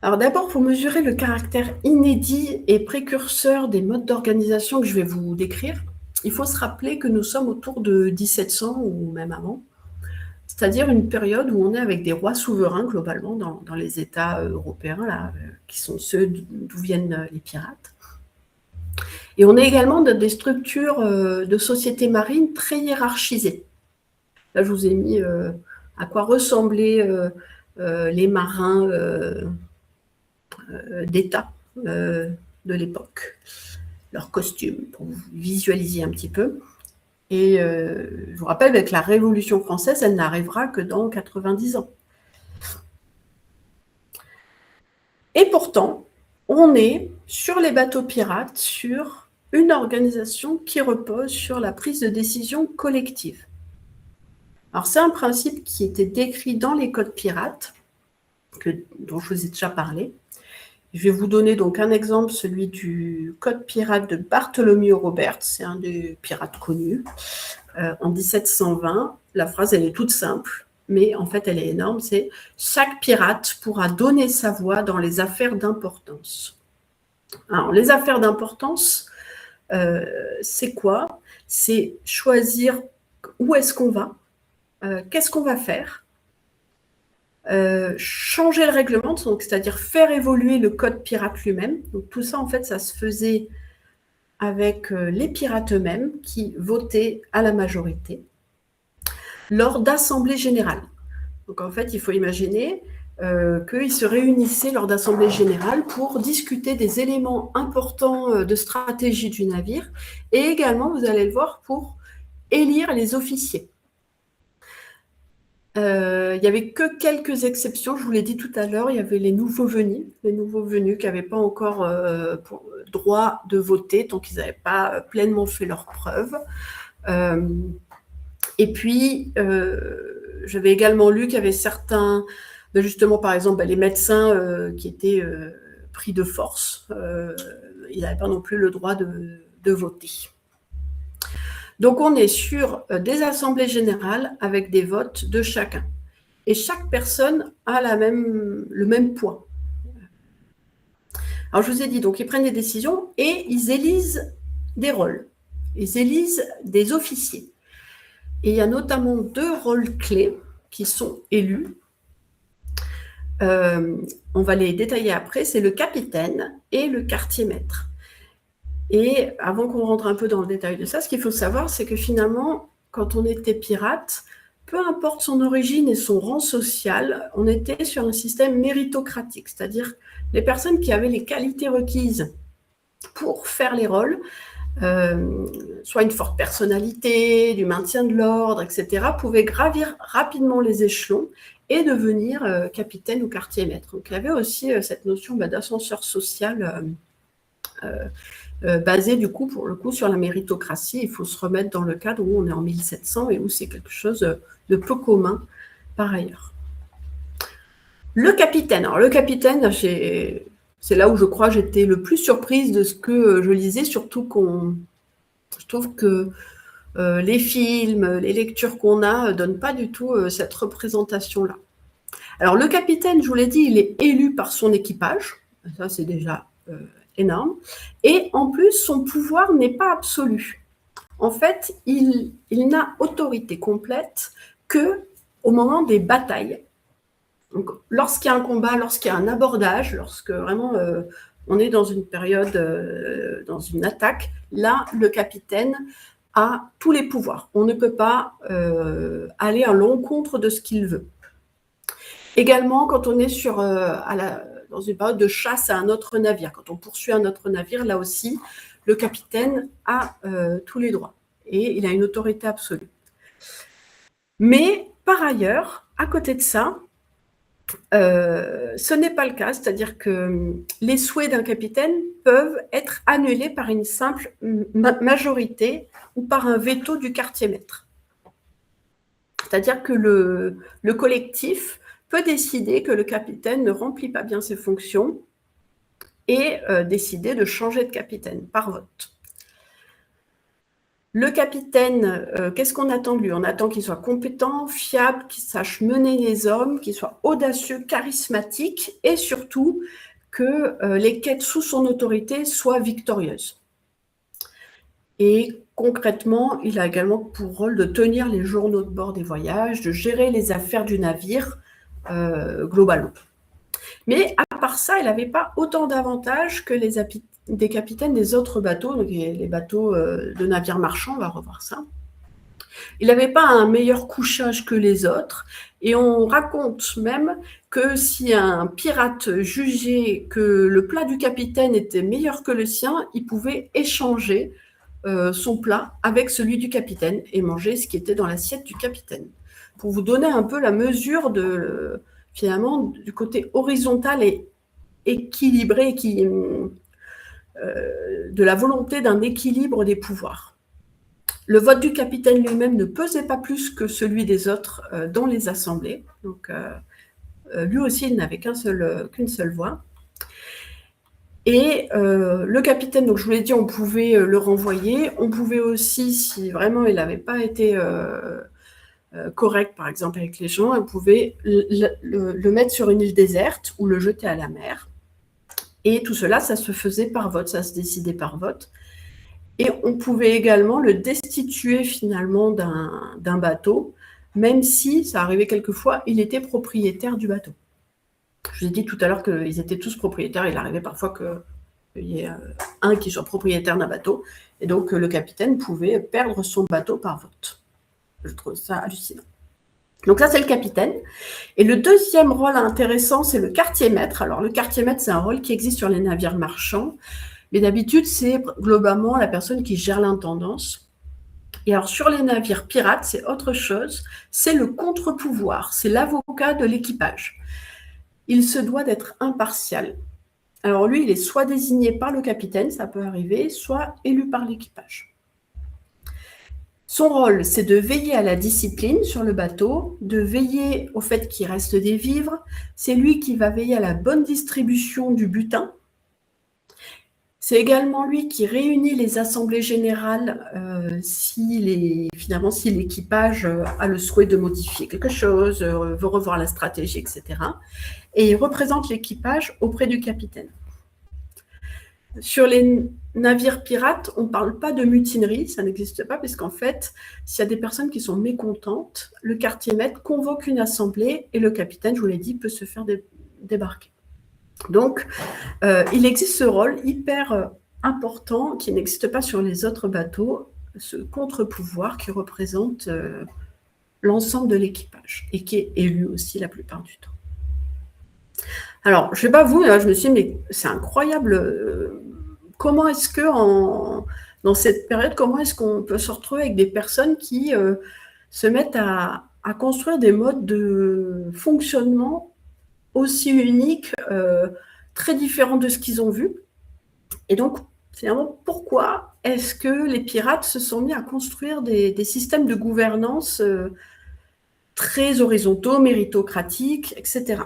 Alors d'abord, pour mesurer le caractère inédit et précurseur des modes d'organisation que je vais vous décrire, il faut se rappeler que nous sommes autour de 1700 ou même avant, c'est-à-dire une période où on est avec des rois souverains globalement dans les États européens, là, qui sont ceux d'où viennent les pirates. Et on est également dans des structures de sociétés marines très hiérarchisées. Là, je vous ai mis à quoi ressemblaient les marins d'État de l'époque, leurs costumes, pour vous visualiser un petit peu. Et je vous rappelle, avec la Révolution française, elle n'arrivera que dans 90 ans. Et pourtant, on est sur les bateaux pirates, sur une organisation qui repose sur la prise de décision collective. Alors, c'est un principe qui était décrit dans les codes pirates, dont je vous ai déjà parlé. Je vais vous donner donc un exemple, celui du code pirate de Bartholomew Roberts, c'est un des pirates connus. En 1720, la phrase, elle est toute simple, mais en fait, elle est énorme, c'est « Chaque pirate pourra donner sa voix dans les affaires d'importance ». Alors, les affaires d'importance, c'est quoi? C'est choisir où est-ce qu'on va, qu'est-ce qu'on va faire, changer le règlement, c'est-à-dire faire évoluer le code pirate lui-même. Donc tout ça, en fait, ça se faisait avec les pirates eux-mêmes qui votaient à la majorité lors d'assemblées générales. Donc en fait, il faut imaginer qu'ils se réunissaient lors d'assemblées générales pour discuter des éléments importants de stratégie du navire et également, vous allez le voir, pour élire les officiers. Il n'y avait que quelques exceptions, je vous l'ai dit tout à l'heure, il y avait les nouveaux venus qui n'avaient pas encore droit de voter tant qu'ils n'avaient pas pleinement fait leurs preuves. Et puis, j'avais également lu qu'il y avait certains, justement, par exemple, les médecins qui étaient pris de force, ils n'avaient pas non plus le droit de voter. Donc, on est sur des assemblées générales avec des votes de chacun. Et chaque personne a le même poids. Alors, je vous ai dit, donc, ils prennent des décisions et ils élisent des rôles. Ils élisent des officiers. Et il y a notamment 2 rôles clés qui sont élus. On va les détailler après, c'est le capitaine et le quartier-maître. Et avant qu'on rentre un peu dans le détail de ça, ce qu'il faut savoir, c'est que finalement, quand on était pirate, peu importe son origine et son rang social, on était sur un système méritocratique, c'est-à-dire les personnes qui avaient les qualités requises pour faire les rôles, soit une forte personnalité, du maintien de l'ordre, etc., pouvaient gravir rapidement les échelons et devenir capitaine ou quartier-maître. Donc il y avait aussi cette notion d'ascenseur social basé du coup, pour le coup, sur la méritocratie. Il faut se remettre dans le cadre où on est en 1700 et où c'est quelque chose de peu commun par ailleurs. Le capitaine. Alors le capitaine, c'est là où je crois j'étais le plus surprise de ce que je lisais, surtout je trouve que les films, les lectures qu'on a donnent pas du tout cette représentation-là. Alors le capitaine, je vous l'ai dit, il est élu par son équipage. Ça, c'est déjà énorme. Et en plus, son pouvoir n'est pas absolu. En fait, il n'a autorité complète qu'au moment des batailles. Donc, lorsqu'il y a un combat, lorsqu'il y a un abordage, lorsque vraiment on est dans une période, dans une attaque, là, le capitaine a tous les pouvoirs. On ne peut pas aller à l'encontre de ce qu'il veut. Également, quand on est dans une période de chasse à un autre navire, quand on poursuit un autre navire, là aussi, le capitaine a tous les droits et il a une autorité absolue. Mais par ailleurs, à côté de ça, ce n'est pas le cas, c'est-à-dire que les souhaits d'un capitaine peuvent être annulés par une simple majorité ou par un veto du quartier-maître. C'est-à-dire que le collectif peut décider que le capitaine ne remplit pas bien ses fonctions et décider de changer de capitaine par vote. Le capitaine, qu'est-ce qu'on attend de lui? On attend qu'il soit compétent, fiable, qu'il sache mener les hommes, qu'il soit audacieux, charismatique et surtout que les quêtes sous son autorité soient victorieuses. Et concrètement, il a également pour rôle de tenir les journaux de bord des voyages, de gérer les affaires du navire globalement. Mais à part ça, il n'avait pas autant d'avantages que des capitaines des autres bateaux, donc les bateaux de navires marchands, on va revoir ça. Il n'avait pas un meilleur couchage que les autres, et on raconte même que si un pirate jugeait que le plat du capitaine était meilleur que le sien, il pouvait échanger son plat avec celui du capitaine et manger ce qui était dans l'assiette du capitaine. Pour vous donner un peu la mesure finalement du côté horizontal et équilibré de la volonté d'un équilibre des pouvoirs. Le vote du capitaine lui-même ne pesait pas plus que celui des autres dans les assemblées. Donc, lui aussi, il n'avait qu'une seule voix. Et le capitaine, donc je vous l'ai dit, on pouvait le renvoyer. On pouvait aussi, si vraiment il n'avait pas été correct, par exemple, avec les gens, on pouvait le mettre sur une île déserte ou le jeter à la mer. Et tout cela, ça se faisait par vote, ça se décidait par vote. Et on pouvait également le destituer finalement d'un bateau, même si, ça arrivait quelquefois, il était propriétaire du bateau. Je vous ai dit tout à l'heure qu'ils étaient tous propriétaires, il arrivait parfois qu'il y ait un qui soit propriétaire d'un bateau, et donc le capitaine pouvait perdre son bateau par vote. Je trouve ça hallucinant. Donc ça, c'est le capitaine. Et le deuxième rôle intéressant, c'est le quartier-maître. Alors le quartier-maître, c'est un rôle qui existe sur les navires marchands, mais d'habitude, c'est globalement la personne qui gère l'intendance. Et alors sur les navires pirates, c'est autre chose, c'est le contre-pouvoir, c'est l'avocat de l'équipage. Il se doit d'être impartial. Alors lui, il est soit désigné par le capitaine, ça peut arriver, soit élu par l'équipage. Son rôle, c'est de veiller à la discipline sur le bateau, de veiller au fait qu'il reste des vivres. C'est lui qui va veiller à la bonne distribution du butin. C'est également lui qui réunit les assemblées générales si l'équipage a le souhait de modifier quelque chose, veut revoir la stratégie, etc. Et il représente l'équipage auprès du capitaine. Sur les navires pirates, on ne parle pas de mutinerie, ça n'existe pas, parce qu'en fait, s'il y a des personnes qui sont mécontentes, le quartier-maître convoque une assemblée et le capitaine, je vous l'ai dit, peut se faire débarquer. Donc, il existe ce rôle hyper important qui n'existe pas sur les autres bateaux, ce contre-pouvoir qui représente l'ensemble de l'équipage et qui est élu aussi la plupart du temps. Alors, je ne sais pas vous, je me suis dit, mais c'est incroyable. Comment est-ce que, dans cette période, comment est-ce qu'on peut se retrouver avec des personnes qui se mettent à construire des modes de fonctionnement aussi uniques, très différents de ce qu'ils ont vu. Et donc, finalement, pourquoi est-ce que les pirates se sont mis à construire des systèmes de gouvernance très horizontaux, méritocratiques, etc.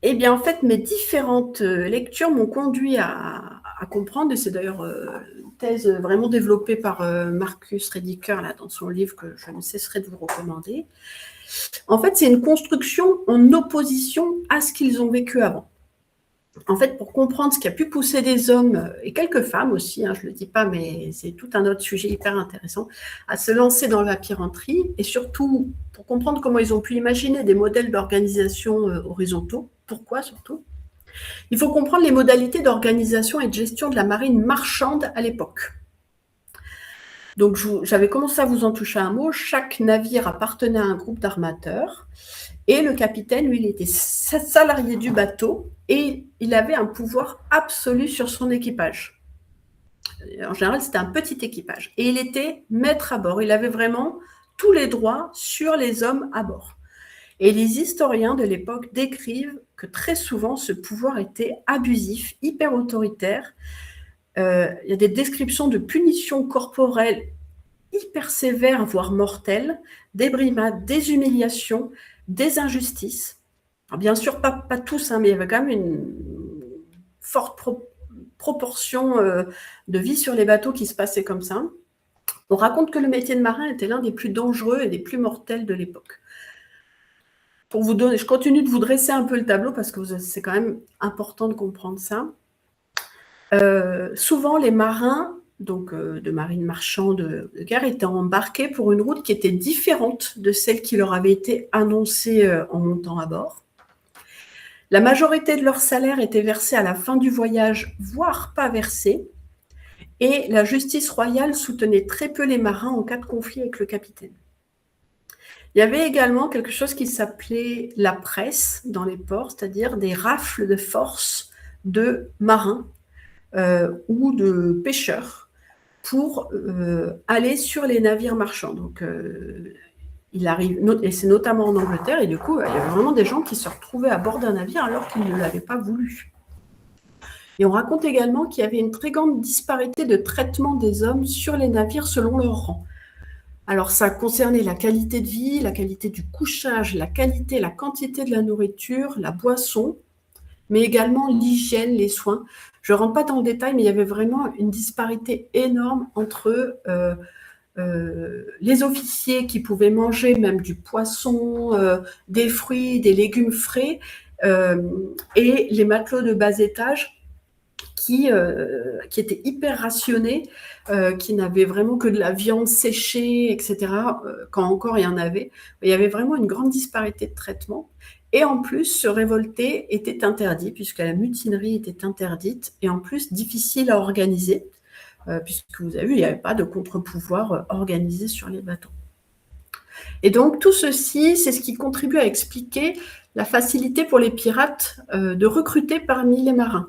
Eh bien, en fait, mes différentes lectures m'ont conduit à comprendre, et c'est d'ailleurs une thèse vraiment développée par Marcus Rediker là, dans son livre que je ne cesserai de vous recommander. En fait, c'est une construction en opposition à ce qu'ils ont vécu avant. En fait, pour comprendre ce qui a pu pousser des hommes, et quelques femmes aussi, je ne le dis pas, mais c'est tout un autre sujet hyper intéressant, à se lancer dans la piraterie, et surtout pour comprendre comment ils ont pu imaginer des modèles d'organisation horizontaux. Pourquoi surtout ? Il faut comprendre les modalités d'organisation et de gestion de la marine marchande à l'époque. Donc, j'avais commencé à vous en toucher un mot. Chaque navire appartenait à un groupe d'armateurs. Et le capitaine, lui, il était salarié du bateau et il avait un pouvoir absolu sur son équipage. En général, c'était un petit équipage. Et il était maître à bord. Il avait vraiment tous les droits sur les hommes à bord. Et les historiens de l'époque décrivent que très souvent, ce pouvoir était abusif, hyper autoritaire. Il y a des descriptions de punitions corporelles hyper sévères, voire mortelles, des brimades, des humiliations, des injustices. Alors bien sûr, pas tous, mais il y avait quand même une forte proportion de vie sur les bateaux qui se passait comme ça. On raconte que le métier de marin était l'un des plus dangereux et des plus mortels de l'époque. Pour vous donner, je continue de vous dresser un peu le tableau parce que c'est quand même important de comprendre ça. Souvent, les marins donc, de marine marchande de guerre étaient embarqués pour une route qui était différente de celle qui leur avait été annoncée en montant à bord. La majorité de leur salaire était versée à la fin du voyage, voire pas versée, et la justice royale soutenait très peu les marins en cas de conflit avec le capitaine. Il y avait également quelque chose qui s'appelait la presse dans les ports, c'est-à-dire des rafles de force de marins ou de pêcheurs pour aller sur les navires marchands. Donc, il arrive, et c'est notamment en Angleterre, et du coup, il y avait vraiment des gens qui se retrouvaient à bord d'un navire alors qu'ils ne l'avaient pas voulu. Et on raconte également qu'il y avait une très grande disparité de traitement des hommes sur les navires selon leur rang. Alors, ça concernait la qualité de vie, la qualité du couchage, la qualité, la quantité de la nourriture, la boisson, mais également l'hygiène, les soins. Je ne rentre pas dans le détail, mais il y avait vraiment une disparité énorme entre les officiers qui pouvaient manger même du poisson, des fruits, des légumes frais, et les matelots de bas étage qui étaient hyper rationnés, qui n'avaient vraiment que de la viande séchée, etc., quand encore il y en avait. Il y avait vraiment une grande disparité de traitement. Et en plus, se révolter était interdit, puisque la mutinerie était interdite, et en plus difficile à organiser, puisque vous avez vu, il n'y avait pas de contre-pouvoir organisé sur les bateaux. Et donc, tout ceci, c'est ce qui contribue à expliquer la facilité pour les pirates de recruter parmi les marins,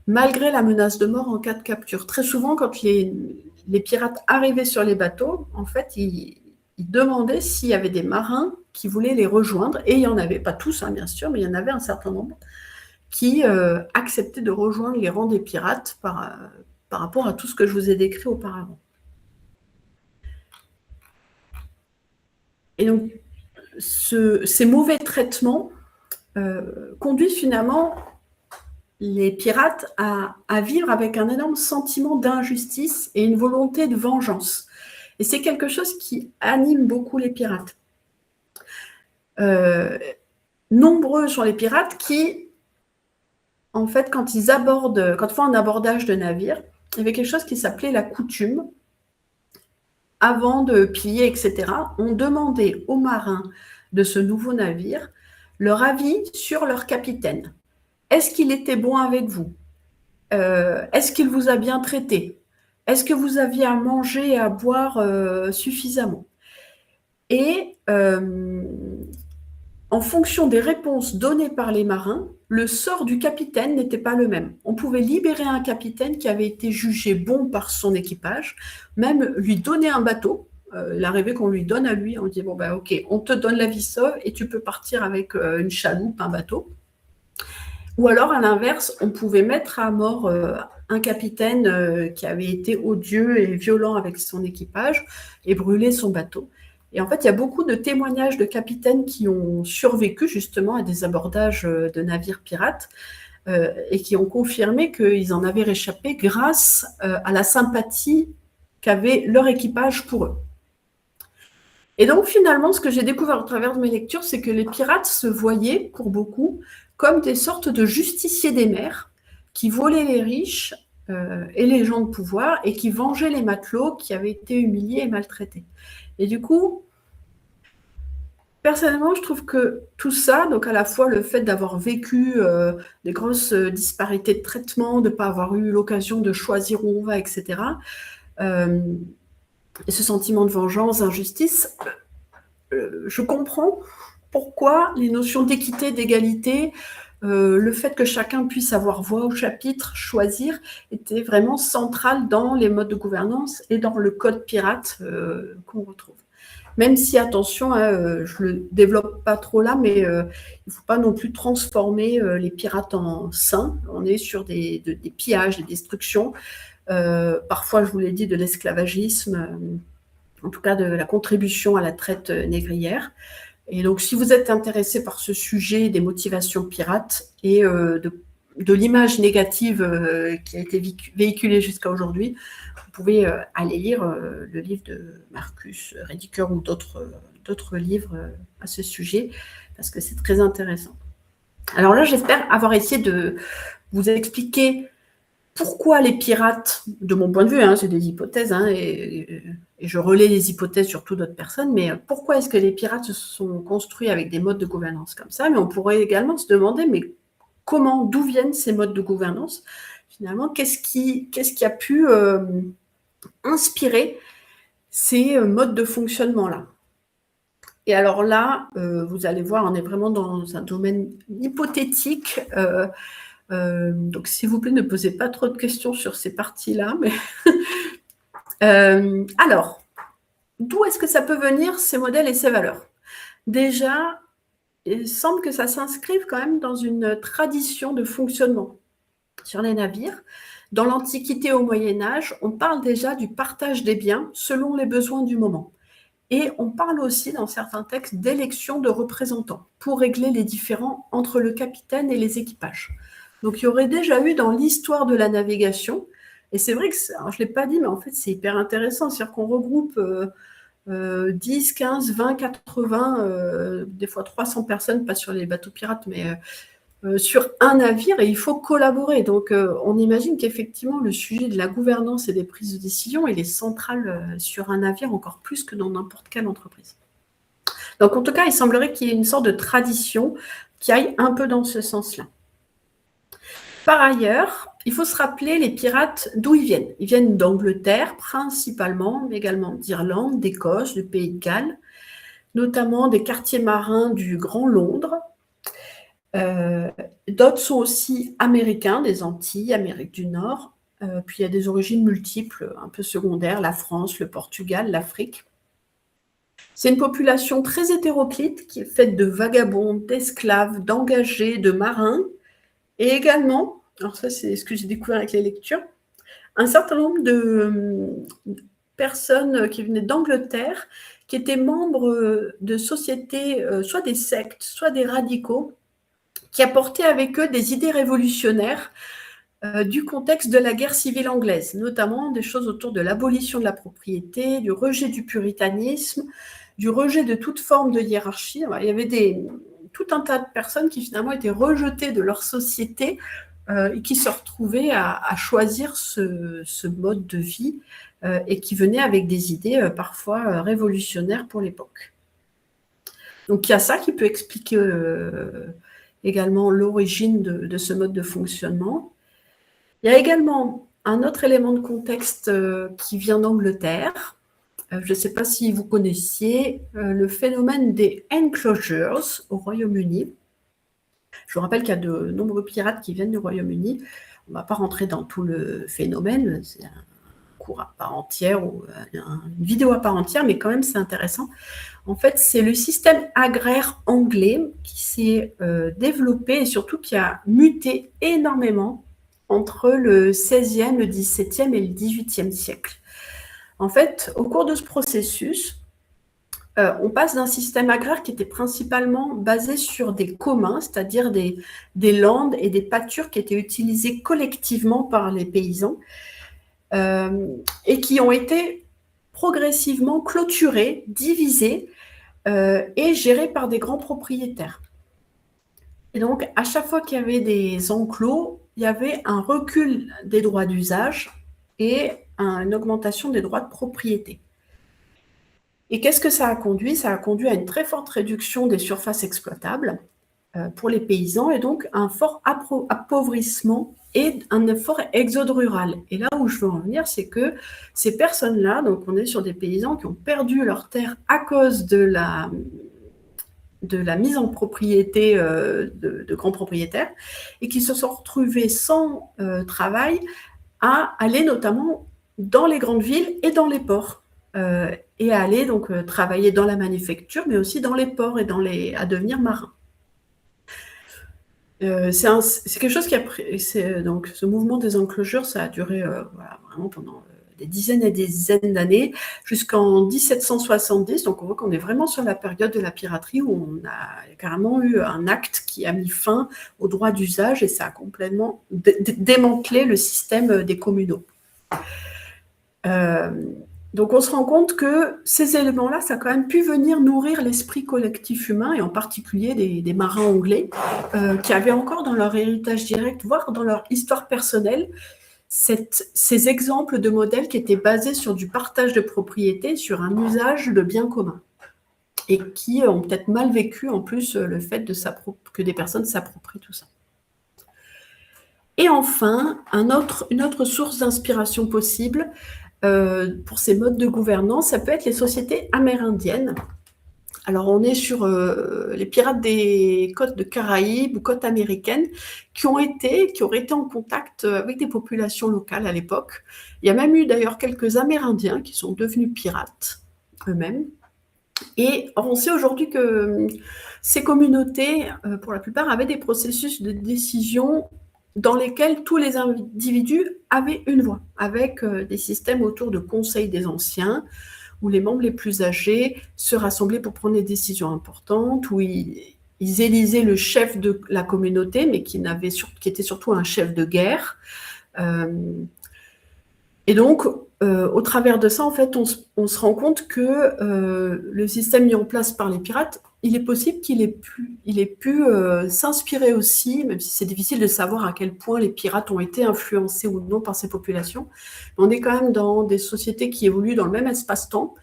malgré la menace de mort en cas de capture. Très souvent, quand les pirates arrivaient sur les bateaux, en fait, ils demandaient s'il y avait des marins qui voulaient les rejoindre, et il y en avait, pas tous, bien sûr, mais il y en avait un certain nombre qui acceptaient de rejoindre les rangs des pirates par rapport à tout ce que je vous ai décrit auparavant. Et donc, ces mauvais traitements conduisent finalement les pirates à vivre avec un énorme sentiment d'injustice et une volonté de vengeance. Et c'est quelque chose qui anime beaucoup les pirates. Nombreux sont les pirates qui, en fait, quand ils font un abordage de navire, il y avait quelque chose qui s'appelait la coutume. Avant de piller, etc., on demandait aux marins de ce nouveau navire leur avis sur leur capitaine. Est-ce qu'il était bon avec vous? Est-ce qu'il vous a bien traité? Est-ce que vous aviez à manger et à boire suffisamment? Et en fonction des réponses données par les marins, le sort du capitaine n'était pas le même. On pouvait libérer un capitaine qui avait été jugé bon par son équipage, même lui donner un bateau. Il arrivait qu'on lui donne à lui, on dit, bon, ben, ok, on te donne la vie sauve et tu peux partir avec une chaloupe, un bateau. Ou alors, à l'inverse, on pouvait mettre à mort un capitaine qui avait été odieux et violent avec son équipage et brûler son bateau. Et en fait, il y a beaucoup de témoignages de capitaines qui ont survécu justement à des abordages de navires pirates et qui ont confirmé qu'ils en avaient réchappé grâce à la sympathie qu'avait leur équipage pour eux. Et donc, finalement, ce que j'ai découvert au travers de mes lectures, c'est que les pirates se voyaient, pour beaucoup, comme des sortes de justiciers des mers qui volaient les riches et les gens de pouvoir et qui vengeaient les matelots qui avaient été humiliés et maltraités. Et du coup, personnellement, je trouve que tout ça, donc à la fois le fait d'avoir vécu des grosses disparités de traitement, de ne pas avoir eu l'occasion de choisir où on va, etc., et ce sentiment de vengeance, d'injustice, je comprends pourquoi les notions d'équité, d'égalité, le fait que chacun puisse avoir voix au chapitre, choisir, était vraiment central dans les modes de gouvernance et dans le code pirate qu'on retrouve. Même si, attention, je ne le développe pas trop là, mais il ne faut pas non plus transformer les pirates en saints. On est sur des pillages, des destructions. Parfois, je vous l'ai dit, de l'esclavagisme, en tout cas de la contribution à la traite négrière. Et donc, si vous êtes intéressé par ce sujet des motivations pirates et de l'image négative qui a été véhiculée jusqu'à aujourd'hui, vous pouvez aller lire le livre de Marcus Rediker ou d'autres livres à ce sujet, parce que c'est très intéressant. Alors là, j'espère avoir essayé de vous expliquer pourquoi les pirates, de mon point de vue, c'est des hypothèses, et je relais les hypothèses sur toute d'autres personnes, mais pourquoi est-ce que les pirates se sont construits avec des modes de gouvernance comme ça? Mais on pourrait également se demander, mais d'où viennent ces modes de gouvernance? Finalement, qu'est-ce qui a pu inspirer ces modes de fonctionnement-là? Et alors là, vous allez voir, on est vraiment dans un domaine hypothétique. Donc, s'il vous plaît, ne posez pas trop de questions sur ces parties-là. Mais alors, d'où est-ce que ça peut venir, ces modèles et ces valeurs? Déjà, il semble que ça s'inscrive quand même dans une tradition de fonctionnement sur les navires. Dans l'Antiquité au Moyen-Âge, on parle déjà du partage des biens selon les besoins du moment. Et on parle aussi, dans certains textes, d'élection de représentants pour régler les différends entre le capitaine et les équipages. Donc, il y aurait déjà eu dans l'histoire de la navigation, et c'est vrai que, alors, je ne l'ai pas dit, mais en fait, c'est hyper intéressant, c'est-à-dire qu'on regroupe 10, 15, 20, 80, des fois 300 personnes, pas sur les bateaux pirates, mais sur un navire, et il faut collaborer. Donc, on imagine qu'effectivement, le sujet de la gouvernance et des prises de décision, il est central sur un navire encore plus que dans n'importe quelle entreprise. Donc, en tout cas, il semblerait qu'il y ait une sorte de tradition qui aille un peu dans ce sens-là. Par ailleurs, il faut se rappeler les pirates d'où ils viennent. Ils viennent d'Angleterre principalement, mais également d'Irlande, d'Écosse, du Pays de Galles, notamment des quartiers marins du Grand Londres. D'autres sont aussi américains, des Antilles, Amérique du Nord. Puis il y a des origines multiples, un peu secondaires, la France, le Portugal, l'Afrique. C'est une population très hétéroclite qui est faite de vagabonds, d'esclaves, d'engagés, de marins, et également, alors ça c'est ce que j'ai découvert avec les lectures, un certain nombre de personnes qui venaient d'Angleterre, qui étaient membres de sociétés, soit des sectes, soit des radicaux, qui apportaient avec eux des idées révolutionnaires du contexte de la guerre civile anglaise, notamment des choses autour de l'abolition de la propriété, du rejet du puritanisme, du rejet de toute forme de hiérarchie. Il y avait tout un tas de personnes qui finalement étaient rejetées de leur société et qui se retrouvaient à choisir ce mode de vie et qui venaient avec des idées parfois révolutionnaires pour l'époque. Donc il y a ça qui peut expliquer également l'origine de ce mode de fonctionnement. Il y a également un autre élément de contexte qui vient d'Angleterre. Je ne sais pas si vous connaissiez le phénomène des enclosures au Royaume-Uni. Je vous rappelle qu'il y a de nombreux pirates qui viennent du Royaume-Uni. On ne va pas rentrer dans tout le phénomène, c'est un cours à part entière ou une vidéo à part entière, mais quand même c'est intéressant. En fait, c'est le système agraire anglais qui s'est développé et surtout qui a muté énormément entre le XVIe, le XVIIe et le XVIIIe siècle. En fait, au cours de ce processus, on passe d'un système agraire qui était principalement basé sur des communs, c'est-à-dire des landes et des pâtures qui étaient utilisées collectivement par les paysans et qui ont été progressivement clôturés, divisés et gérés par des grands propriétaires. Et donc, à chaque fois qu'il y avait des enclos, il y avait un recul des droits d'usage et une augmentation des droits de propriété. Et qu'est-ce que ça a conduit? Ça a conduit à une très forte réduction des surfaces exploitables pour les paysans et donc un fort appauvrissement et un fort exode rural. Et là où je veux en venir, c'est que ces personnes-là, donc on est sur des paysans qui ont perdu leurs terres à cause de la mise en propriété de grands propriétaires et qui se sont retrouvés sans travail à aller notamment dans les grandes villes et dans les ports et à aller donc travailler dans la manufacture mais aussi dans les ports et à devenir marin. C'est quelque chose qui a pris, donc ce mouvement des enclosures, ça a duré vraiment pendant des dizaines et des dizaines d'années, jusqu'en 1770. Donc on voit qu'on est vraiment sur la période de la piraterie où on a carrément eu un acte qui a mis fin aux droits d'usage et ça a complètement démantelé le système des communaux. Donc on se rend compte que ces éléments-là, ça a quand même pu venir nourrir l'esprit collectif humain, et en particulier des marins anglais, qui avaient encore dans leur héritage direct, voire dans leur histoire personnelle, ces exemples de modèles qui étaient basés sur du partage de propriété, sur un usage de biens communs, et qui ont peut-être mal vécu en plus le fait que des personnes s'approprient tout ça. Et enfin, une autre source d'inspiration possible, pour ces modes de gouvernance, ça peut être les sociétés amérindiennes. Alors, on est sur les pirates des côtes de Caraïbes ou côtes américaines qui auraient été en contact avec des populations locales à l'époque. Il y a même eu d'ailleurs quelques Amérindiens qui sont devenus pirates eux-mêmes. Et on sait aujourd'hui que ces communautés, pour la plupart, avaient des processus de décision dans lesquels tous les individus avaient une voix, avec des systèmes autour de conseils des anciens, où les membres les plus âgés se rassemblaient pour prendre des décisions importantes, où ils élisaient le chef de la communauté, mais qui était surtout un chef de guerre. Et donc, au travers de ça, en fait, on se rend compte que le système mis en place par les pirates, il est possible qu'il ait pu s'inspirer aussi, même si c'est difficile de savoir à quel point les pirates ont été influencés ou non par ces populations. On est quand même dans des sociétés qui évoluent dans le même espace-temps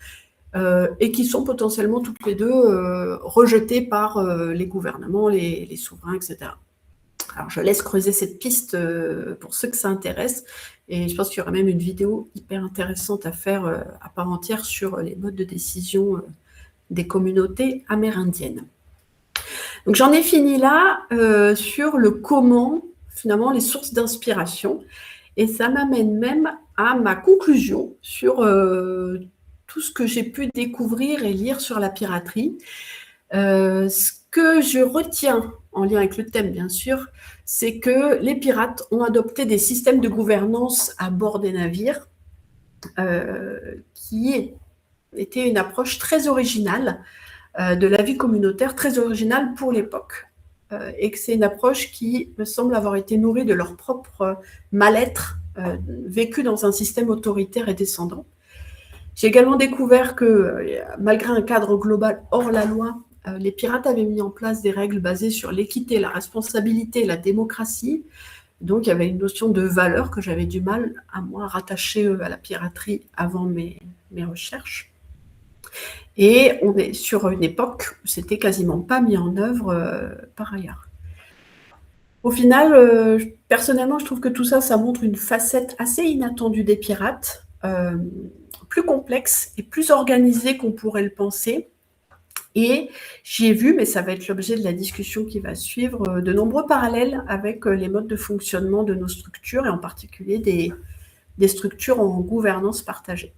et qui sont potentiellement toutes les deux rejetées par les gouvernements, les souverains, etc. Alors, je laisse creuser cette piste pour ceux que ça intéresse. Et je pense qu'il y aura même une vidéo hyper intéressante à faire à part entière sur les modes de décision des communautés amérindiennes. Donc j'en ai fini là sur le comment, finalement, les sources d'inspiration. Et ça m'amène même à ma conclusion sur tout ce que j'ai pu découvrir et lire sur la piraterie. Ce que je retiens, en lien avec le thème bien sûr, c'est que les pirates ont adopté des systèmes de gouvernance à bord des navires qui était une approche très originale de la vie communautaire, très originale pour l'époque. Et que c'est une approche qui me semble avoir été nourrie de leur propre mal-être vécu dans un système autoritaire et descendant. J'ai également découvert que, malgré un cadre global hors la loi, les pirates avaient mis en place des règles basées sur l'équité, la responsabilité, la démocratie. Donc, il y avait une notion de valeur que j'avais du mal, à moi, rattacher à la piraterie avant mes recherches. Et on est sur une époque où c'était quasiment pas mis en œuvre par ailleurs. Au final, personnellement, je trouve que tout ça, ça montre une facette assez inattendue des pirates, plus complexe et plus organisée qu'on pourrait le penser. Et j'y ai vu, mais ça va être l'objet de la discussion qui va suivre, de nombreux parallèles avec les modes de fonctionnement de nos structures, et en particulier des structures en gouvernance partagée.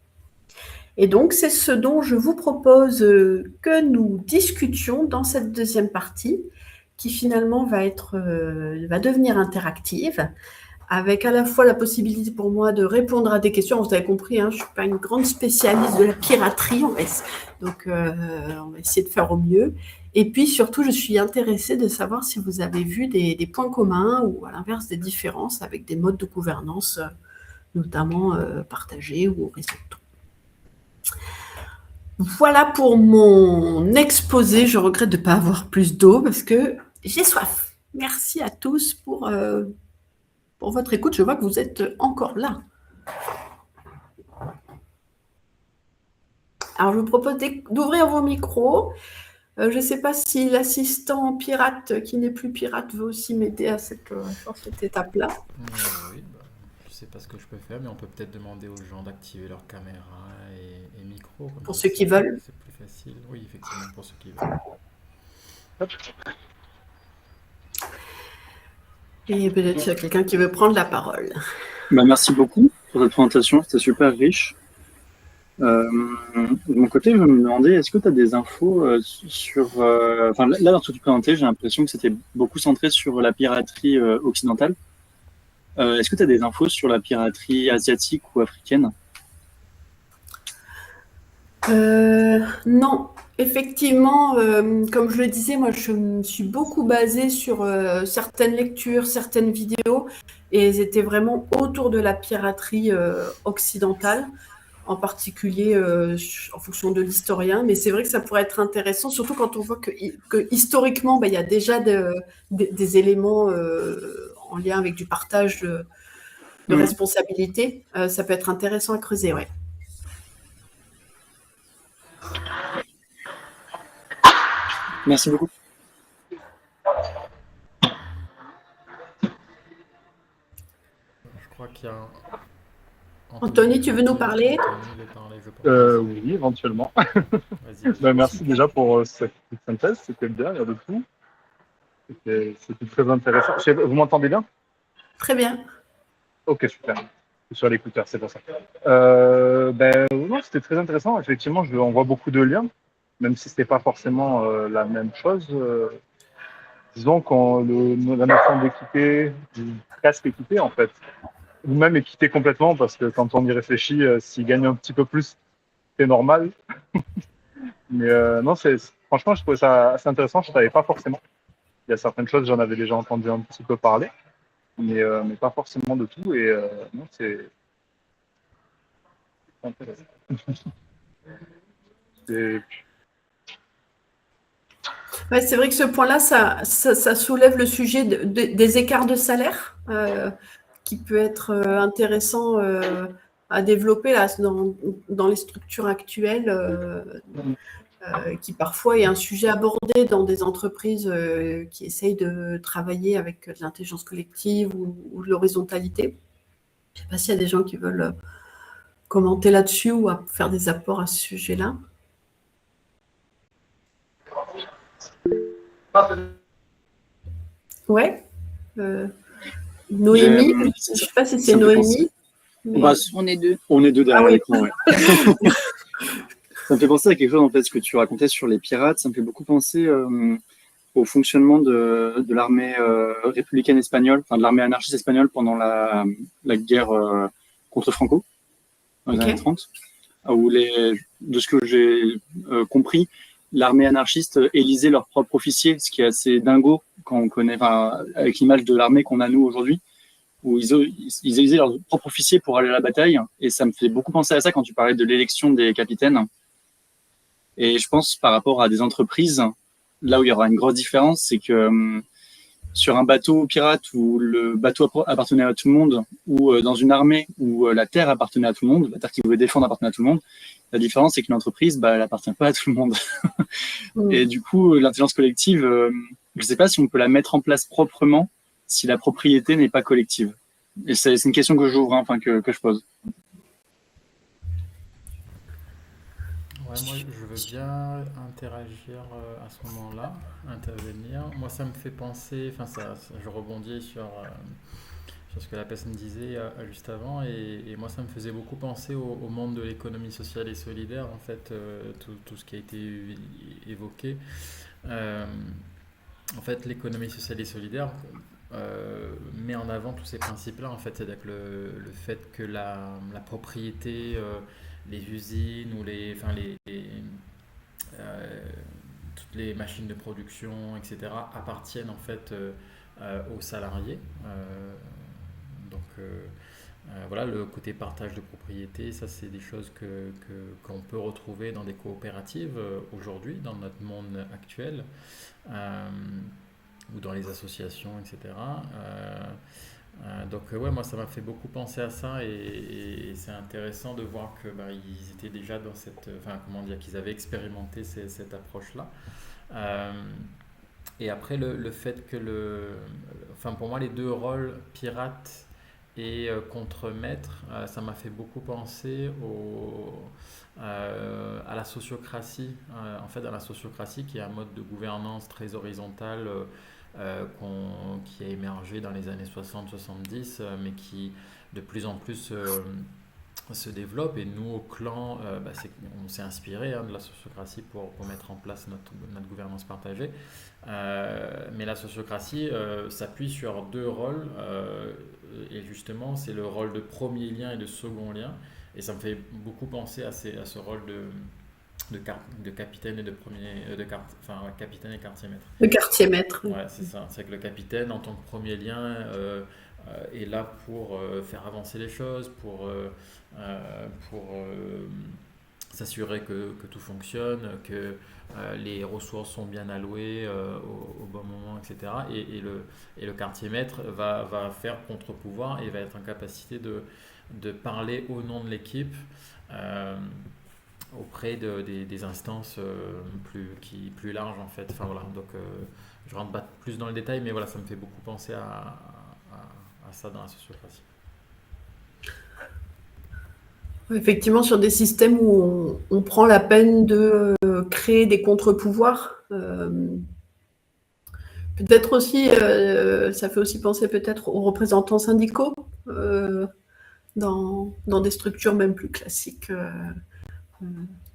Et donc, c'est ce dont je vous propose que nous discutions dans cette deuxième partie, qui finalement va devenir interactive, avec à la fois la possibilité pour moi de répondre à des questions. Vous avez compris, je ne suis pas une grande spécialiste de la piraterie, donc on va essayer de faire au mieux. Et puis surtout, je suis intéressée de savoir si vous avez vu des points communs ou à l'inverse des différences avec des modes de gouvernance, notamment partagés ou horizontaux. Voilà pour mon exposé. Je regrette de ne pas avoir plus d'eau parce que j'ai soif. Merci à tous pour votre écoute. Je vois que vous êtes encore là. Alors, je vous propose d'ouvrir vos micros. Je ne sais pas si l'assistant pirate, qui n'est plus pirate, veut aussi m'aider à cette étape-là. Oui, je ne sais pas ce que je peux faire, mais on peut peut-être demander aux gens d'activer leur caméra et micro. Pour ceux qui veulent. C'est plus facile. Oui, effectivement, pour ceux qui veulent. Hop. Et peut-être qu'il y a quelqu'un qui veut prendre la parole. Merci beaucoup pour cette présentation, c'était super riche. De mon côté, je me demandais, est-ce que tu as des infos sur... là, dans ce que tu présentais, j'ai l'impression que c'était beaucoup centré sur la piraterie occidentale. Est-ce que tu as des infos sur la piraterie asiatique ou africaine? Non. Effectivement, comme je le disais, moi, je me suis beaucoup basée sur certaines lectures, certaines vidéos, et elles étaient vraiment autour de la piraterie occidentale, en particulier en fonction de l'historien. Mais c'est vrai que ça pourrait être intéressant, surtout quand on voit que historiquement, il y a déjà des éléments en lien avec du partage de responsabilités. Ça peut être intéressant à creuser, ouais. Merci beaucoup. Je crois qu'il y a Anthony, tu veux nous parler? Oui, éventuellement. Merci déjà pour cette synthèse, c'était bien, il y a de tout. C'était très intéressant. Vous m'entendez bien? Très bien. Ok, super. Je suis sur l'écouteur, c'est pour ça. Non, c'était très intéressant. Effectivement, on voit beaucoup de liens, même si ce n'était pas forcément la même chose. Disons que la notion d'équité, presque équité en fait, ou même équité complètement, parce que quand on y réfléchit, s'ils gagnent un petit peu plus, c'est normal. Mais non, franchement, je trouvais ça assez intéressant, je ne savais pas forcément. Il y a certaines choses, j'en avais déjà entendu un petit peu parler, mais pas forcément de tout. Et non, c'est intéressant. Ouais, c'est vrai que ce point-là, ça soulève le sujet des écarts de salaire, qui peut être intéressant à développer là, dans les structures actuelles, qui parfois est un sujet abordé dans des entreprises qui essayent de travailler avec de l'intelligence collective ou de l'horizontalité. Je ne sais pas s'il y a des gens qui veulent commenter là-dessus ou faire des apports à ce sujet-là. Ouais. Noémie, je ne sais pas si c'est Noémie. Mais... on est deux. On est deux derrière l'écran, ouais. Ça me fait penser à quelque chose, en fait, ce que tu racontais sur les pirates. Ça me fait beaucoup penser au fonctionnement de l'armée républicaine espagnole, enfin de l'armée anarchiste espagnole pendant la guerre contre Franco, dans les années 30. de ce que j'ai compris, l'armée anarchiste élisait leur propre officier, ce qui est assez dingo quand on connaît, avec l'image de l'armée qu'on a nous aujourd'hui, où ils élisaient leur propre officier pour aller à la bataille. Et ça me fait beaucoup penser à ça quand tu parlais de l'élection des capitaines. Et je pense par rapport à des entreprises, là où il y aura une grosse différence, c'est que sur un bateau pirate où le bateau appartenait à tout le monde, ou dans une armée où la terre appartenait à tout le monde, la terre qui voulait défendre appartenait à tout le monde, la différence, c'est qu'une entreprise, elle appartient pas à tout le monde. Et du coup, l'intelligence collective, je sais pas si on peut la mettre en place proprement si la propriété n'est pas collective. Et c'est une question que j'ouvre, que je pose. Ouais, moi, je veux bien interagir à ce moment-là, intervenir. Moi, ça me fait penser, je rebondis sur ce que la personne disait juste avant, et moi, ça me faisait beaucoup penser au monde de l'économie sociale et solidaire, en fait, tout ce qui a été évoqué. Euh, En fait, l'économie sociale et solidaire met en avant tous ces principes-là, en fait. C'est-à-dire que le fait que la propriété, les usines ou euh, toutes les machines de production, etc., appartiennent en fait aux salariés. Voilà, le côté partage de propriété, ça c'est des choses qu'on peut retrouver dans des coopératives aujourd'hui, dans notre monde actuel. euh, ou dans les associations, etc. Ouais, moi ça m'a fait beaucoup penser à ça, et c'est intéressant de voir que ils étaient déjà dans comment dire, qu'ils avaient expérimenté cette approche-là. Euh, et après le fait que pour moi les deux rôles, pirate et contremaître, ça m'a fait beaucoup penser à la sociocratie. En fait, dans la sociocratie, qui est un mode de gouvernance très horizontal qui a émergé dans les années 60-70, mais qui de plus en plus se développe. Et nous, au clan, on s'est inspiré de la sociocratie pour mettre en place notre gouvernance partagée. Mais la sociocratie s'appuie sur deux rôles, et justement, c'est le rôle de premier lien et de second lien. Et ça me fait beaucoup penser à ce rôle de capitaine et capitaine et quartier-maître. Le quartier-maître. Ouais, c'est ça. C'est que le capitaine, en tant que premier lien, est là pour faire avancer les choses, pour s'assurer que tout fonctionne, que les ressources sont bien allouées au bon moment, etc. Et le quartier-maître va faire contre-pouvoir et va être en capacité de parler au nom de l'équipe auprès des instances plus larges, en fait. Donc je rentre pas plus dans le détail, mais voilà, ça me fait beaucoup penser à ça dans la sociocratie. Effectivement, sur des systèmes où on prend la peine de créer des contre-pouvoirs, peut-être aussi, ça fait aussi penser peut-être aux représentants syndicaux dans des structures même plus classiques,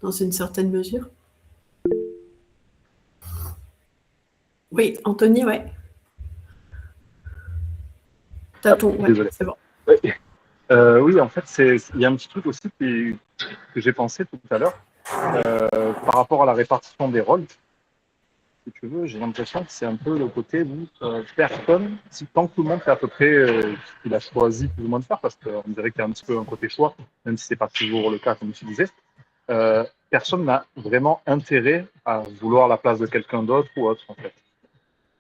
dans une certaine mesure. Oui, Anthony, ouais. Désolé. C'est bon. Oui, en fait, il y a un petit truc aussi que j'ai pensé tout à l'heure par rapport à la répartition des rôles. Si tu veux, j'ai l'impression que c'est un peu le côté où personne, tant que tout le monde fait à peu près ce qu'il a choisi plus ou moins de faire, parce qu'on dirait qu'il y a un petit peu un côté choix, même si c'est pas toujours le cas, comme tu disais, personne n'a vraiment intérêt à vouloir la place de quelqu'un d'autre ou autre, en fait.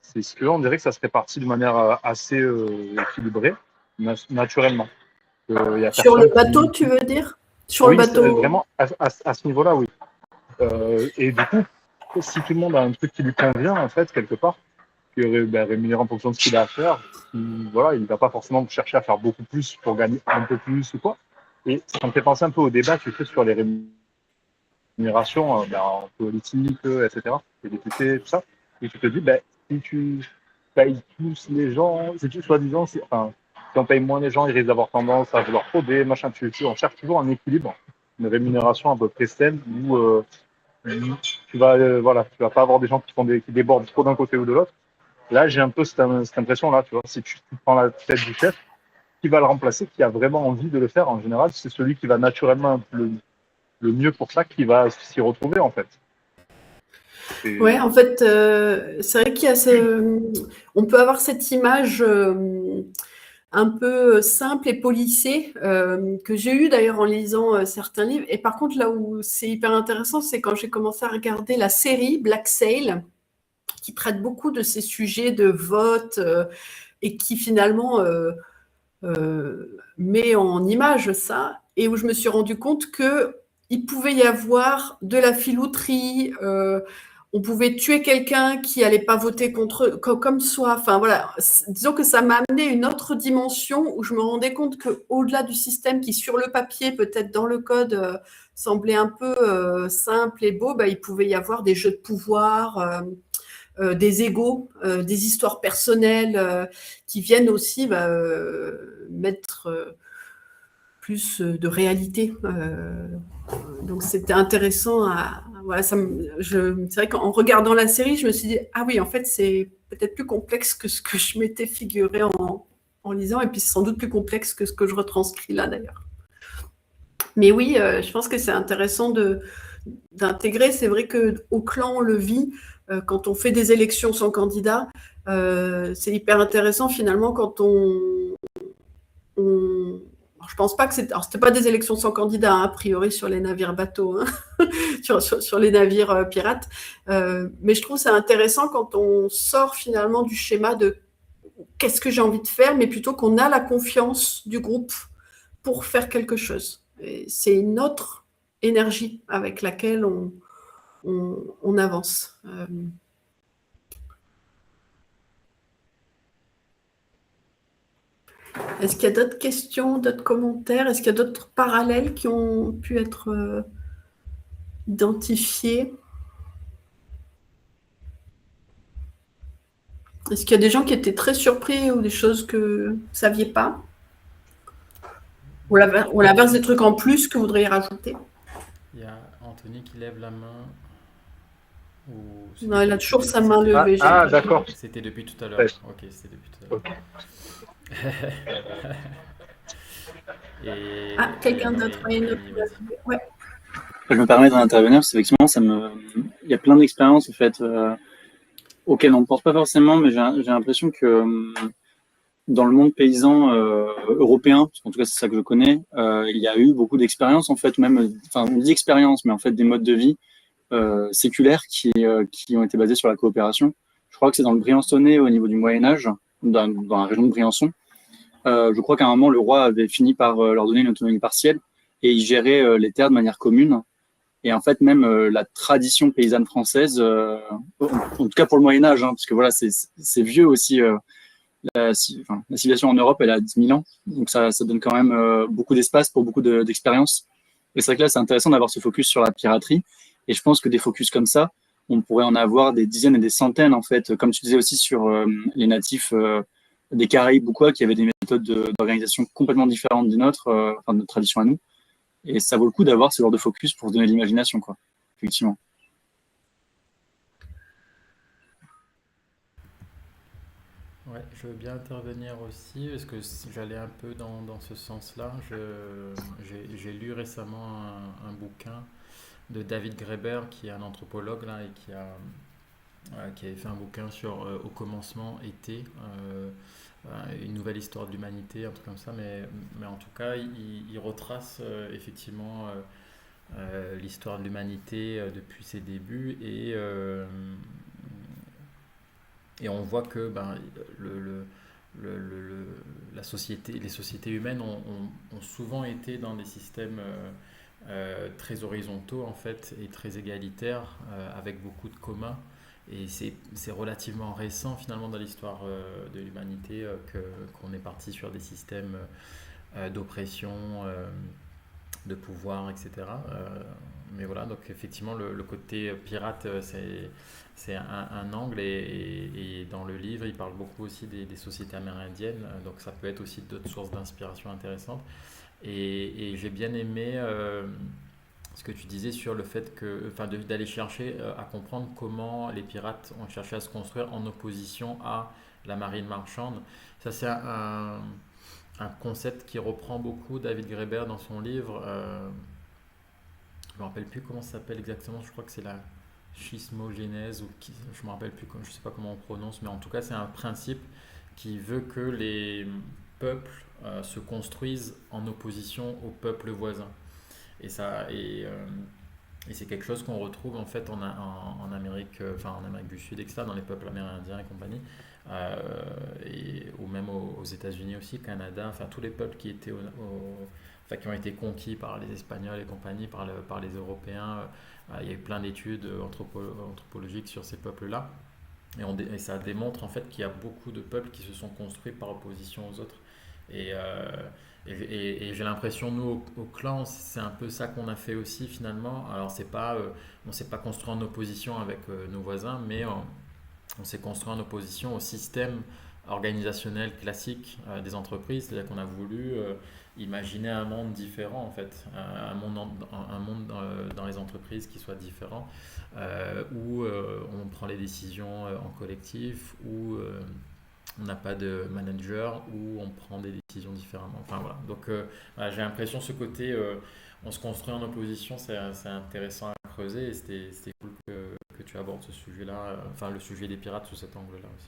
C'est ce que on dirait que ça se répartit de manière assez équilibrée, naturellement. Sur le bateau, tu veux dire? Sur le bateau. Vraiment, à ce niveau-là, oui. Et du coup, si tout le monde a un truc qui lui convient, en fait, quelque part, qui est rémunéré en fonction de ce qu'il a à faire, voilà, il ne va pas forcément chercher à faire beaucoup plus pour gagner un peu plus ou quoi. Et ça me fait penser un peu au débat que tu fais sur les rémunérations en politique, etc., les députés, tout ça. Et tu te dis, si tu payes tous les gens, soi-disant, si on paye moins les gens, ils risquent d'avoir tendance à vouloir frauder, machin, on cherche toujours un équilibre, une rémunération à peu près saine où tu vas pas avoir des gens qui débordent trop d'un côté ou de l'autre. Là, j'ai un peu cette impression-là, tu vois, si tu prends la tête du chef, qui va le remplacer, qui a vraiment envie de le faire en général, c'est celui qui va naturellement le le mieux pour ça qui va s'y retrouver en fait. Ouais, en fait, c'est vrai qu'il y a on peut avoir cette image un peu simple et policée que j'ai eue d'ailleurs en lisant certains livres. Et par contre, là où c'est hyper intéressant, c'est quand j'ai commencé à regarder la série Black Sail, qui traite beaucoup de ces sujets de vote et qui finalement met en image ça, et où je me suis rendu compte que il pouvait y avoir de la filouterie, on pouvait tuer quelqu'un qui allait pas voter contre comme soi. Enfin voilà, disons que ça m'a amené une autre dimension où je me rendais compte que au-delà du système qui sur le papier, peut-être dans le code, semblait un peu simple et beau, bah, il pouvait y avoir des jeux de pouvoir. Des égos, des histoires personnelles qui viennent aussi mettre plus de réalité. Donc c'était intéressant. Voilà, c'est vrai qu'en regardant la série, je me suis dit, ah oui, en fait, c'est peut-être plus complexe que ce que je m'étais figuré en lisant, et puis c'est sans doute plus complexe que ce que je retranscris là d'ailleurs. Mais oui, je pense que c'est intéressant d'intégrer. C'est vrai qu'au clan, on le vit quand on fait des élections sans candidat. C'est hyper intéressant finalement quand je pense pas que c'était. Alors, c'était pas des élections sans candidat, hein, a priori, sur les navires bateaux, hein, sur les navires pirates. Mais je trouve ça intéressant quand on sort finalement du schéma de qu'est-ce que j'ai envie de faire, mais plutôt qu'on a la confiance du groupe pour faire quelque chose. Et c'est une autre énergie avec laquelle on avance. Est-ce qu'il y a d'autres questions, d'autres commentaires? Est-ce qu'il y a d'autres parallèles qui ont pu être identifiés? Est-ce qu'il y a des gens qui étaient très surpris ou des choses que vous ne saviez pas? Ou l'inverse, des trucs en plus que vous voudriez rajouter? Il y a Anthony qui lève la main. Non, il a toujours sa main levée. Ah, d'accord. C'était depuis tout à l'heure. Ouais. Ok, c'était depuis tout à l'heure. Okay. Quelqu'un d'autre? Ouais. Je me permets d'en intervenir parce qu'effectivement, il y a plein d'expériences en fait, auxquelles on ne pense pas forcément, mais j'ai l'impression que dans le monde paysan européen, parce qu'en tout cas c'est ça que je connais, il y a eu beaucoup d'expériences en fait, même, enfin on dit expérience, mais en fait des modes de vie séculaires qui ont été basés sur la coopération. Je crois que c'est dans le Briançonnais au niveau du Moyen-Âge, dans la région de Briançon. Je crois qu'à un moment, le roi avait fini par leur donner une autonomie partielle et il gérait les terres de manière commune. Et en fait, même la tradition paysanne française, en tout cas pour le Moyen-Âge, hein, parce que voilà, c'est vieux aussi. La civilisation en Europe, elle a 10 000 ans. Donc ça donne quand même beaucoup d'espace pour beaucoup d'expériences. Et c'est vrai que là, c'est intéressant d'avoir ce focus sur la piraterie. Et je pense que des focus comme ça, on pourrait en avoir des dizaines et des centaines, en fait. Comme tu disais aussi sur les natifs des Caraïbes ou quoi, qui avaient des méthodes d'organisation complètement différentes des nôtres, enfin de notre tradition à nous. Et ça vaut le coup d'avoir ce genre de focus pour se donner de l'imagination, quoi. Effectivement. Ouais, je veux bien intervenir aussi, parce que j'allais un peu dans ce sens-là. J'ai lu récemment un bouquin de David Graeber, qui est un anthropologue là, et qui avait fait un bouquin sur Au commencement était, une nouvelle histoire de l'humanité, un truc comme ça, mais en tout cas, il retrace effectivement l'histoire de l'humanité depuis ses débuts, et on voit que la société, les sociétés humaines ont souvent été dans des systèmes très horizontaux en fait et très égalitaires, avec beaucoup de communs. Et c'est relativement récent finalement dans l'histoire de l'humanité qu'on est parti sur des systèmes d'oppression, de pouvoir, etc. Mais voilà, donc effectivement le côté pirate, c'est un angle, et dans le livre il parle beaucoup aussi des sociétés amérindiennes, donc ça peut être aussi d'autres sources d'inspiration intéressantes. Et j'ai bien aimé ce que tu disais sur le fait d'aller chercher à comprendre comment les pirates ont cherché à se construire en opposition à la marine marchande. Ça, c'est un concept qui reprend beaucoup David Graeber dans son livre. je me rappelle plus comment ça s'appelle exactement, je crois que c'est la schismogénèse, je me rappelle plus, je sais pas comment on prononce, mais en tout cas c'est un principe qui veut que les peuples se construisent en opposition aux peuples voisins. Et c'est quelque chose qu'on retrouve en fait en Amérique, en Amérique du Sud, etc., dans les peuples amérindiens et compagnie, ou même aux États-Unis aussi, Canada, enfin tous les peuples qui étaient qui ont été conquis par les Espagnols et compagnie, par les Européens. Il y a eu plein d'études anthropologiques sur ces peuples-là. Et ça démontre en fait qu'il y a beaucoup de peuples qui se sont construits par opposition aux autres. Et, et j'ai l'impression, nous, au clan, c'est un peu ça qu'on a fait aussi finalement. Alors, on ne s'est pas construit en opposition avec nos voisins, mais on s'est construit en opposition au système organisationnel classique des entreprises. C'est-à-dire qu'on a voulu imaginer un monde différent, en fait, un monde dans les entreprises qui soit différent, où on prend les décisions en collectif, où on n'a pas de manager, où on prend des décisions différemment. Enfin voilà. Donc j'ai l'impression ce côté, on se construit en opposition, c'est intéressant à creuser et c'était cool que tu abordes ce sujet-là, le sujet des pirates sous cet angle-là aussi.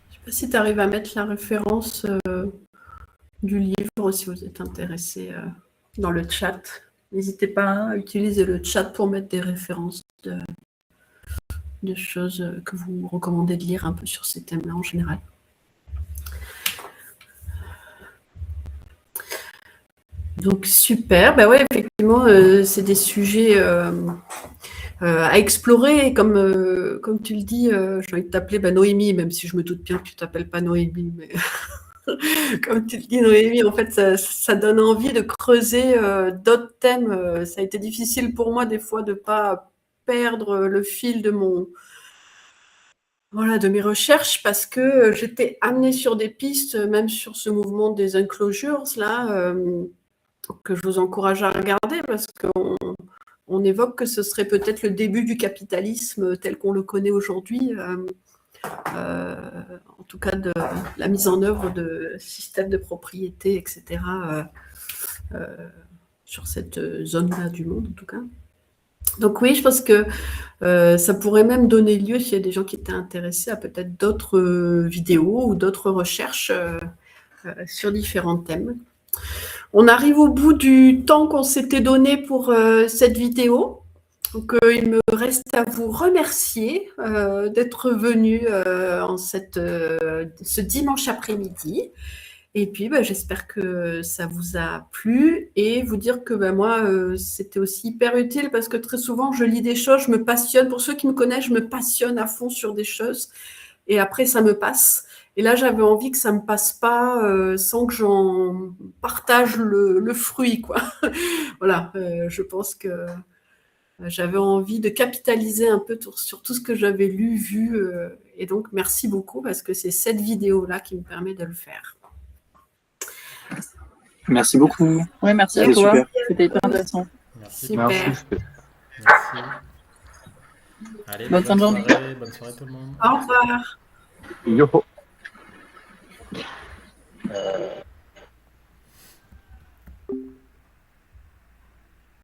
Je ne sais pas si tu arrives à mettre la référence du livre si vous êtes intéressé dans le chat. N'hésitez pas à utiliser le chat pour mettre des références de choses que vous recommandez de lire un peu sur ces thèmes-là en général. Donc super, bah ouais, effectivement, c'est des sujets à explorer, comme tu le dis, j'ai envie de t'appeler Noémie, même si je me doute bien que tu t'appelles pas Noémie, mais comme tu le dis Noémie, en fait ça donne envie de creuser d'autres thèmes. Ça a été difficile pour moi des fois de pas perdre le fil de mes recherches parce que j'étais amenée sur des pistes, même sur ce mouvement des enclosures là, que je vous encourage à regarder parce qu'on évoque que ce serait peut-être le début du capitalisme tel qu'on le connaît aujourd'hui, en tout cas de la mise en œuvre de systèmes de propriété, etc., sur cette zone-là du monde en tout cas. Donc oui, je pense que ça pourrait même donner lieu, s'il y a des gens qui étaient intéressés, à peut-être d'autres vidéos ou d'autres recherches sur différents thèmes. On arrive au bout du temps qu'on s'était donné pour cette vidéo. Donc il me reste à vous remercier d'être venu en ce dimanche après-midi. Et puis, j'espère que ça vous a plu et vous dire que moi, c'était aussi hyper utile parce que très souvent, je lis des choses, je me passionne. Pour ceux qui me connaissent, je me passionne à fond sur des choses et après, ça me passe. Et là, j'avais envie que ça ne me passe pas sans que j'en partage le fruit, quoi. Voilà, je pense que j'avais envie de capitaliser un peu sur tout ce que j'avais lu, vu. Et donc, merci beaucoup parce que c'est cette vidéo-là qui me permet de le faire. Merci beaucoup. Oui, merci à toi. C'était hyper intéressant. Merci. Super. Merci. Allez, bonne fin de journée. Bonne soirée tout le monde. Au revoir. Yo.